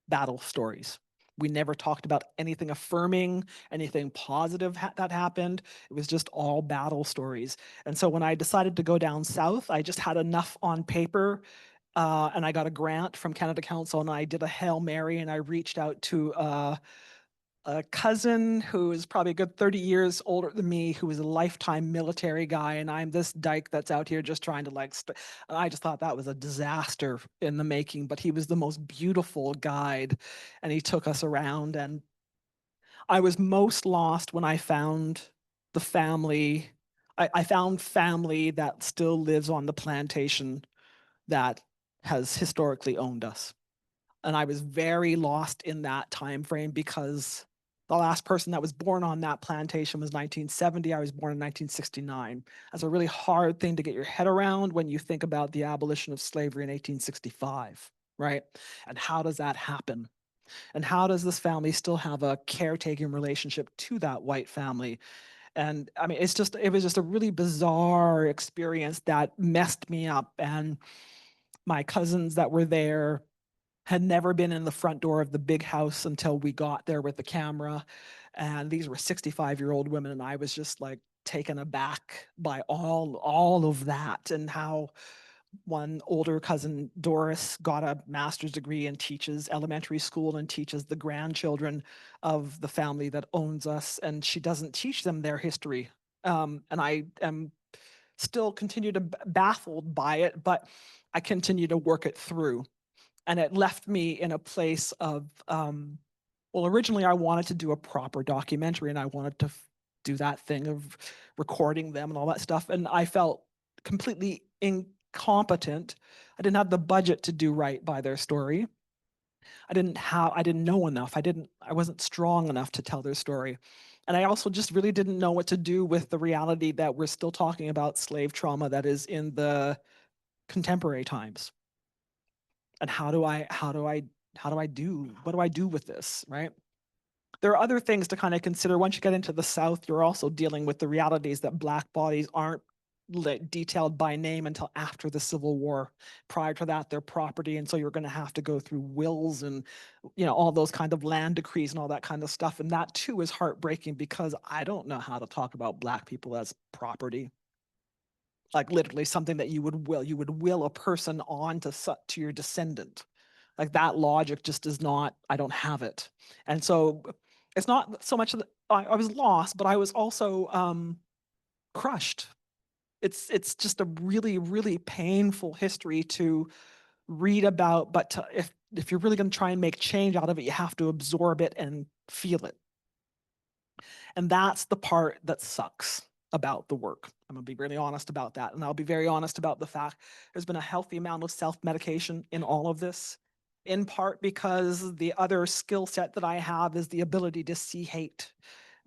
battle stories. We never talked about anything affirming, anything positive that happened. It was just all battle stories. And so when I decided to go down south, I just had enough on paper, and I got a grant from Canada Council, and I did a Hail Mary, and I reached out to a cousin who is probably a good 30 years older than me, who was a lifetime military guy, and I'm this dyke that's out here just trying to and I just thought that was a disaster in the making, but he was the most beautiful guide, and he took us around. And I was most lost when I found the family. I found family that still lives on the plantation that has historically owned us. And I was very lost in that time frame because the last person that was born on that plantation was 1970. I was born in 1969. That's a really hard thing to get your head around when you think about the abolition of slavery in 1865, right? And how does that happen? And how does this family still have a caretaking relationship to that white family? And I mean, it was just a really bizarre experience that messed me up. And my cousins that were there had never been in the front door of the big house until we got there with the camera. And these were 65-year-old women. And I was just like taken aback by all of that, and how one older cousin, Doris, got a master's degree and teaches elementary school and teaches the grandchildren of the family that owns us. And she doesn't teach them their history. And I am still continue to baffled by it, but I continue to work it through. And it left me in a place of, well, originally I wanted to do a proper documentary, and I wanted to do that thing of recording them and all that stuff. And I felt completely incompetent. I didn't have the budget to do right by their story. I didn't know enough. I wasn't strong enough to tell their story. And I also just really didn't know what to do with the reality that we're still talking about slave trauma that is in the contemporary times. And what do I do with this, right? There are other things to kind of consider. Once you get into the South, you're also dealing with the realities that Black bodies aren't detailed by name until after the Civil War. Prior to that, they're property, and so you're going to have to go through wills and, you know, all those kind of land decrees and all that kind of stuff. And that too is heartbreaking because I don't know how to talk about Black people as property. Like literally something that you would will a person on to your descendant. Like that logic just is not, I don't have it. And so it's not so much that I was lost, but I was also crushed. It's just a really, really painful history to read about, but if you're really going to try and make change out of it, you have to absorb it and feel it. And that's the part that sucks about the work. I'm going to be really honest about that. And I'll be very honest about the fact there's been a healthy amount of self-medication in all of this, in part because the other skill set that I have is the ability to see hate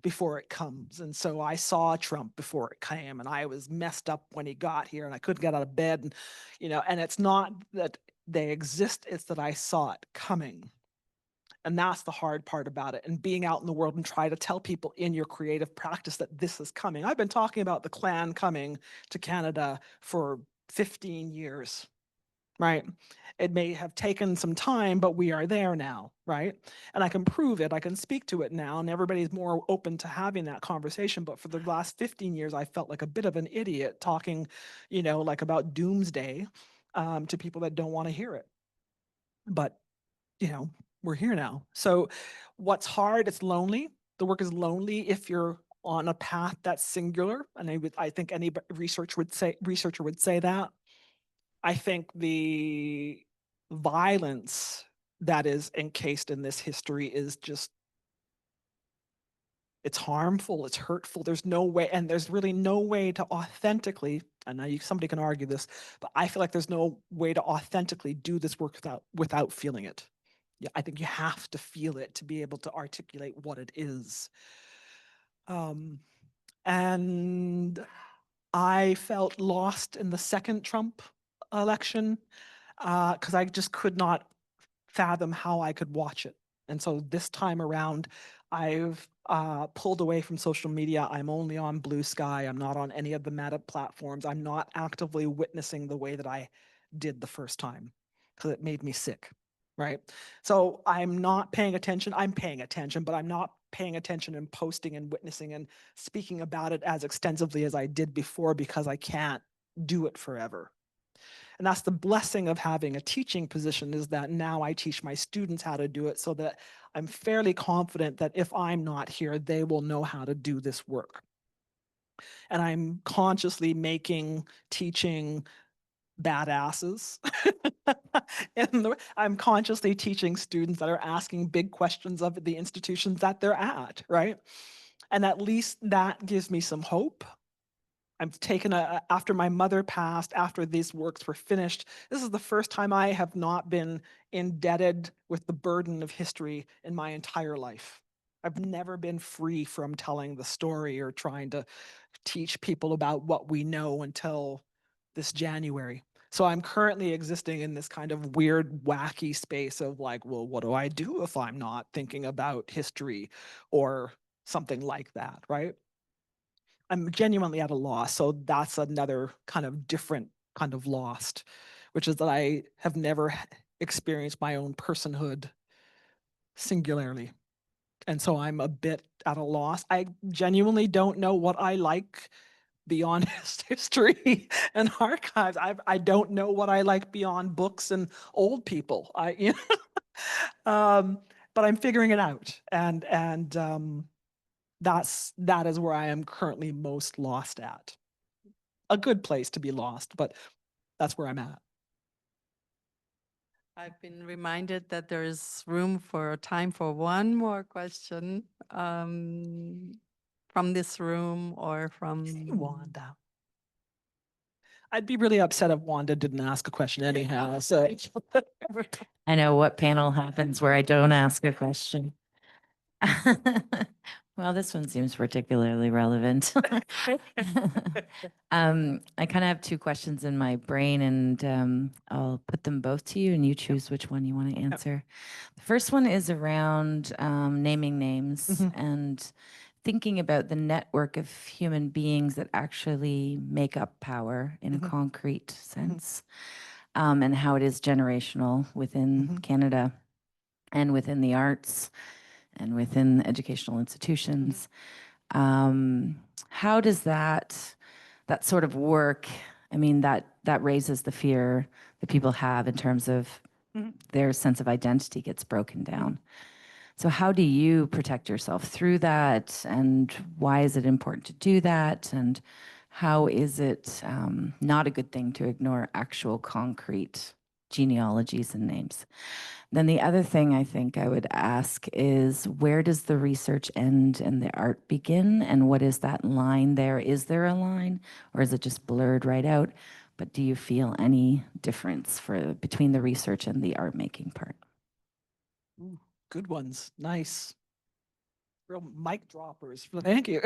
before it comes. And so I saw Trump before it came, and I was messed up when he got here, and I couldn't get out of bed. And, you know, and it's not that they exist, it's that I saw it coming. And that's the hard part about it. And being out in the world and try to tell people in your creative practice that this is coming. I've been talking about the Klan coming to Canada for 15 years, right? It may have taken some time, but we are there now, right? And I can prove it, I can speak to it now, and everybody's more open to having that conversation. But for the last 15 years, I felt like a bit of an idiot talking, you know, like about doomsday to people that don't want to hear it. But, you know, we're here now. So what's hard, it's lonely. The work is lonely if you're on a path that's singular. And I think any researcher would say that. I think the violence that is encased in this history is just, it's harmful, it's hurtful. There's no way, and there's really no way to authentically, and now somebody can argue this, but I feel like there's no way to authentically do this work without feeling it. Yeah, I think you have to feel it to be able to articulate what it is. And I felt lost in the second Trump election because I just could not fathom how I could watch it. And so this time around, I've pulled away from social media. I'm only on Blue Sky. I'm not on any of the Meta platforms. I'm not actively witnessing the way that I did the first time because it made me sick, right? So I'm not paying attention. I'm paying attention, but I'm not paying attention and posting and witnessing and speaking about it as extensively as I did before because I can't do it forever. And that's the blessing of having a teaching position, is that now I teach my students how to do it so that I'm fairly confident that if I'm not here, they will know how to do this work. And I'm consciously making teaching badasses. I'm consciously teaching students that are asking big questions of the institutions that they're at, right? And at least that gives me some hope. I've taken after my mother passed, after these works were finished, this is the first time I have not been indebted with the burden of history in my entire life. I've never been free from telling the story or trying to teach people about what we know until this January. So I'm currently existing in this kind of weird, wacky space of like, well, what do I do if I'm not thinking about history or something like that, right? I'm genuinely at a loss. So that's another kind of different kind of lost, which is that I have never experienced my own personhood singularly. And so I'm a bit at a loss. I genuinely don't know what I like beyond history and archives. I don't know what I like beyond books and old people. But I'm figuring it out. And that is where I am currently most lost at. A good place to be lost, but that's where I'm at. I've been reminded that there is time for one more question from this room or from Wanda. I'd be really upset if Wanda didn't ask a question anyhow. So I know what panel happens where I don't ask a question. Well, this one seems particularly relevant. I kind of have two questions in my brain, and I'll put them both to you, and you choose which one you want to answer. The first one is around naming names and thinking about the network of human beings that actually make up power in a concrete sense, and how it is generational within Canada and within the arts and within educational institutions. How does that sort of work? I mean, that raises the fear that people have in terms of their sense of identity gets broken down. So how do you protect yourself through that? And why is it important to do that? And how is it not a good thing to ignore actual concrete genealogies and names? Then the other thing I think I would ask is, where does the research end and the art begin? And what is that line there? Is there a line, or is it just blurred right out? But do you feel any difference between the research and the art making part? Ooh, good ones. Nice. Real mic droppers. Thank you.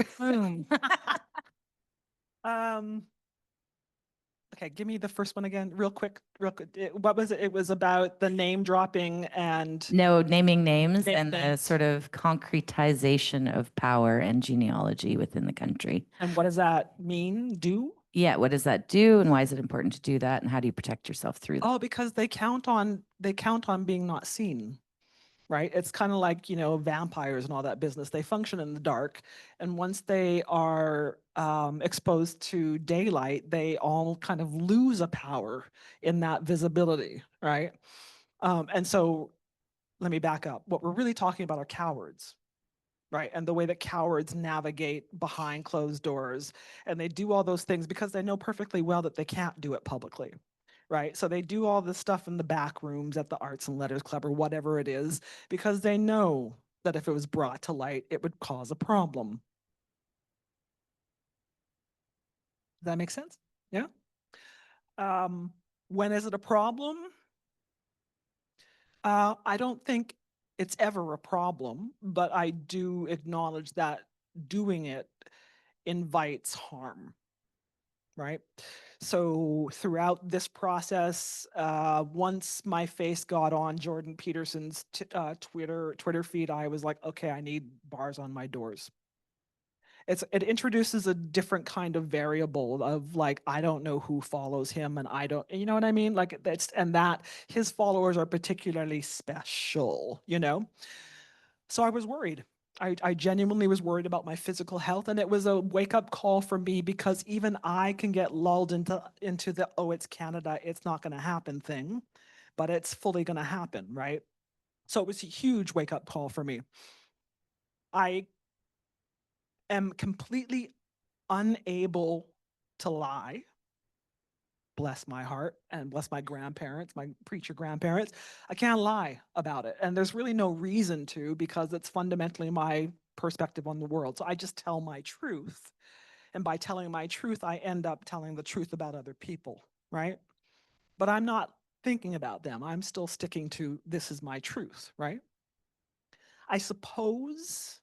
Okay, give me the first one again, real quick. What was it? It was about the name dropping and No, naming names Name and the names. sort of concretization of power and genealogy within the country. and what does that mean? Do? Yeah, what does that do, and why is it important to do that, and how do you protect yourself through that? Oh, because they count on being not seen. Right? It's kind of like, vampires and all that business. They function in the dark. And once they are exposed to daylight, they all kind of lose a power in that visibility, right? And so let me back up. What we're really talking about are cowards, right? And the way that cowards navigate behind closed doors. And they do all those things because they know perfectly well that they can't do it publicly. Right. So they do all this stuff in the back rooms at the Arts and Letters Club or whatever it is, because they know that if it was brought to light, it would cause a problem. Does that make sense? Yeah. When is it a problem? I don't think it's ever a problem, but I do acknowledge that doing it invites harm. Right. So throughout this process, once my face got on Jordan Peterson's Twitter feed, I was like, okay, I need bars on my doors. It introduces a different kind of variable of like, I don't know who follows him, and I don't, you know what I mean? Like that his followers are particularly special, So I was worried. I genuinely was worried about my physical health, and it was a wake-up call for me, because even I can get lulled into the, oh, it's Canada, it's not going to happen thing, but it's fully going to happen, right? So it was a huge wake-up call for me. I am completely unable to lie. Bless my heart and bless my grandparents, my preacher grandparents. I can't lie about it. And there's really no reason to, because it's fundamentally my perspective on the world. So I just tell my truth. And by telling my truth, I end up telling the truth about other people, right? But I'm not thinking about them. I'm still sticking to, this is my truth, right? I suppose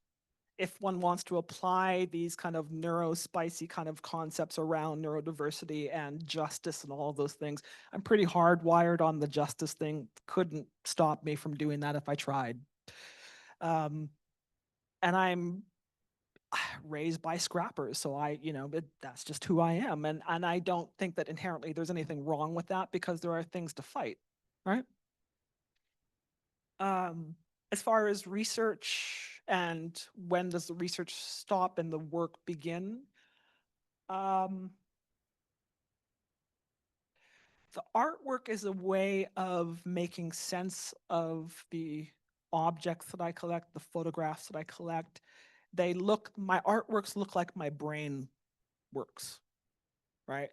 if one wants to apply these kind of neurospicy kind of concepts around neurodiversity and justice and all of those things, I'm pretty hardwired on the justice thing. Couldn't stop me from doing that if I tried. And I'm raised by scrappers, so that's just who I am. And I don't think that inherently there's anything wrong with that, because there are things to fight, right? As far as research and when does the research stop and the work begin, the artwork is a way of making sense of the objects that I collect, the photographs that I collect. My artworks look like my brain works, right?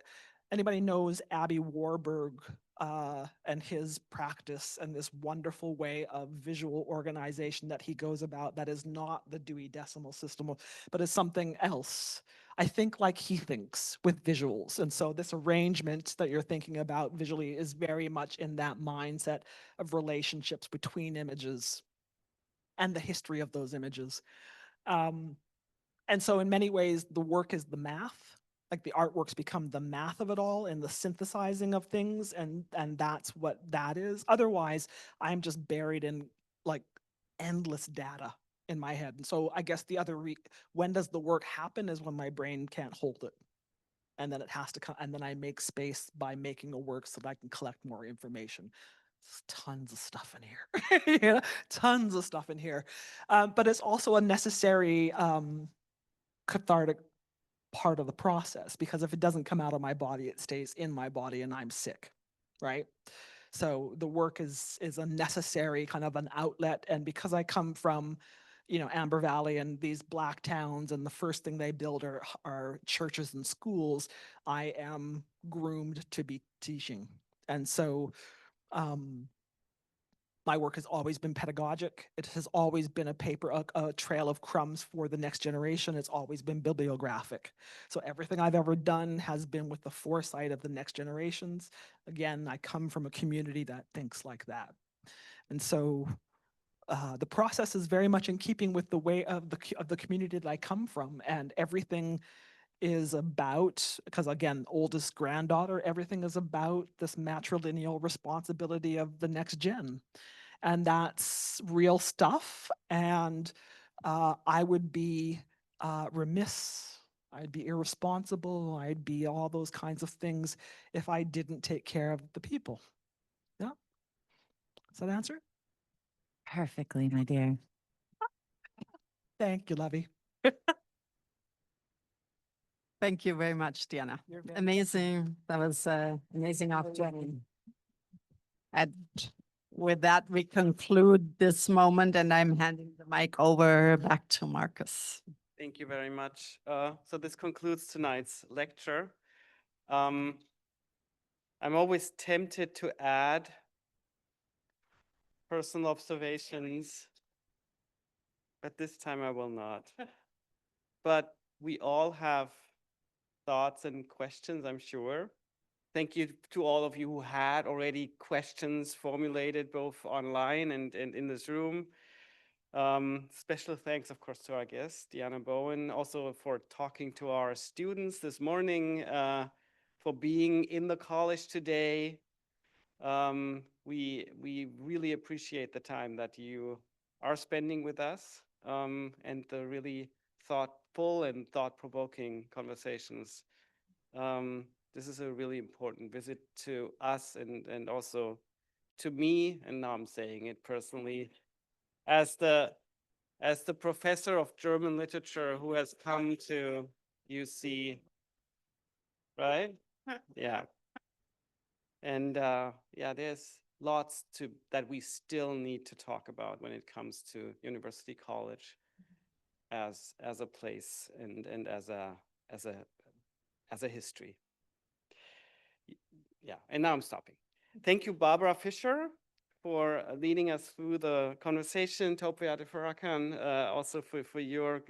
Anybody knows Abby Warburg and his practice and this wonderful way of visual organization that he goes about, that is not the Dewey Decimal System, but is something else. I think like he thinks with visuals. And so this arrangement that you're thinking about visually is very much in that mindset of relationships between images and the history of those images. And so in many ways, the work is the math. Like the artworks become the math of it all and the synthesizing of things, and that's what that is. Otherwise, I'm just buried in like endless data in my head. And so I guess the other when does the work happen is when my brain can't hold it. And then it has to come, and then I make space by making a work so that I can collect more information. There's tons of stuff in here, you know, tons of stuff in here. But it's also a necessary cathartic part of the process, because if it doesn't come out of my body, it stays in my body and I'm sick, right? So the work is a necessary kind of an outlet. And because I come from, you know, Amber Valley and these black towns, and the first thing they build are churches and schools, I am groomed to be teaching. And so my work has always been pedagogic. It has always been a trail of crumbs for the next generation. It's always been bibliographic. So everything I've ever done has been with the foresight of the next generations. Again, I come from a community that thinks like that. And so the process is very much in keeping with the way of the community that I come from, and everything is about, because again, oldest granddaughter, everything is about this matrilineal responsibility of the next gen. And that's real stuff. And I would be remiss, I'd be irresponsible, I'd be all those kinds of things if I didn't take care of the people. Yeah. Does that answer? Perfectly, my dear. Thank you, Lovey. Thank you very much, Deanna. Amazing. That was amazing opportunity. And with that, we conclude this moment, and I'm handing the mic over back to Marcus. Thank you very much. So this concludes tonight's lecture. I'm always tempted to add personal observations, but this time I will not. But we all have thoughts and questions, I'm sure. Thank you to all of you who had already questions formulated both online and in this room. Special thanks, of course, to our guest, Deanna Bowen, also for talking to our students this morning, for being in the college today. We really appreciate the time that you are spending with us, and the really thoughtful and thought-provoking conversations. This is a really important visit to us and also to me, and now I'm saying it personally, as the professor of German literature who has come to UC, right? Yeah. And yeah, there's lots that we still need to talk about when it comes to University College as a place and as a history. Yeah, and now I'm stopping. Thank you, Barbara Fisher, for leading us through the conversation. Topia de Farakan, also for your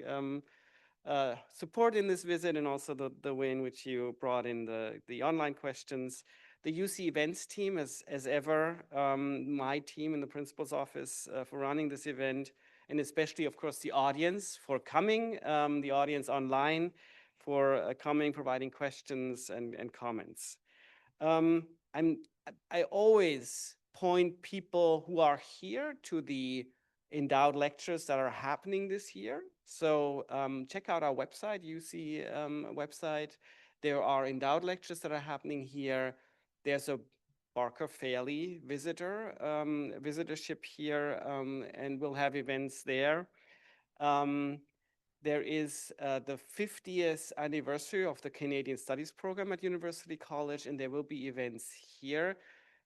support in this visit, and also the way in which you brought in the online questions. The UC events team, as ever, my team in the principal's office for running this event, and especially, of course, the audience for coming, the audience online for coming, providing questions and comments. I always point people who are here to the endowed lectures that are happening this year. So check out our website, UC website. There are endowed lectures that are happening here. There's a Barker Fairley visitorship here, and we'll have events there. There is the 50th anniversary of the Canadian Studies program at University College, and there will be events here.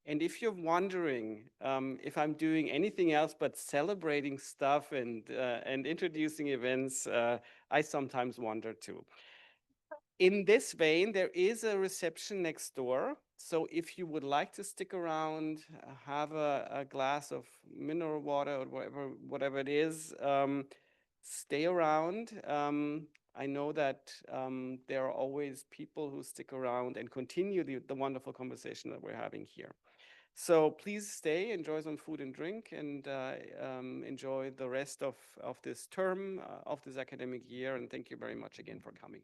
And if you're wondering if I'm doing anything else but celebrating stuff and introducing events, I sometimes wonder too. In this vein, there is a reception next door. So if you would like to stick around, have a glass of mineral water or whatever it is, stay around. I know that there are always people who stick around and continue the wonderful conversation that we're having here. So please stay, enjoy some food and drink, and enjoy the rest of this term, of this academic year. And thank you very much again for coming.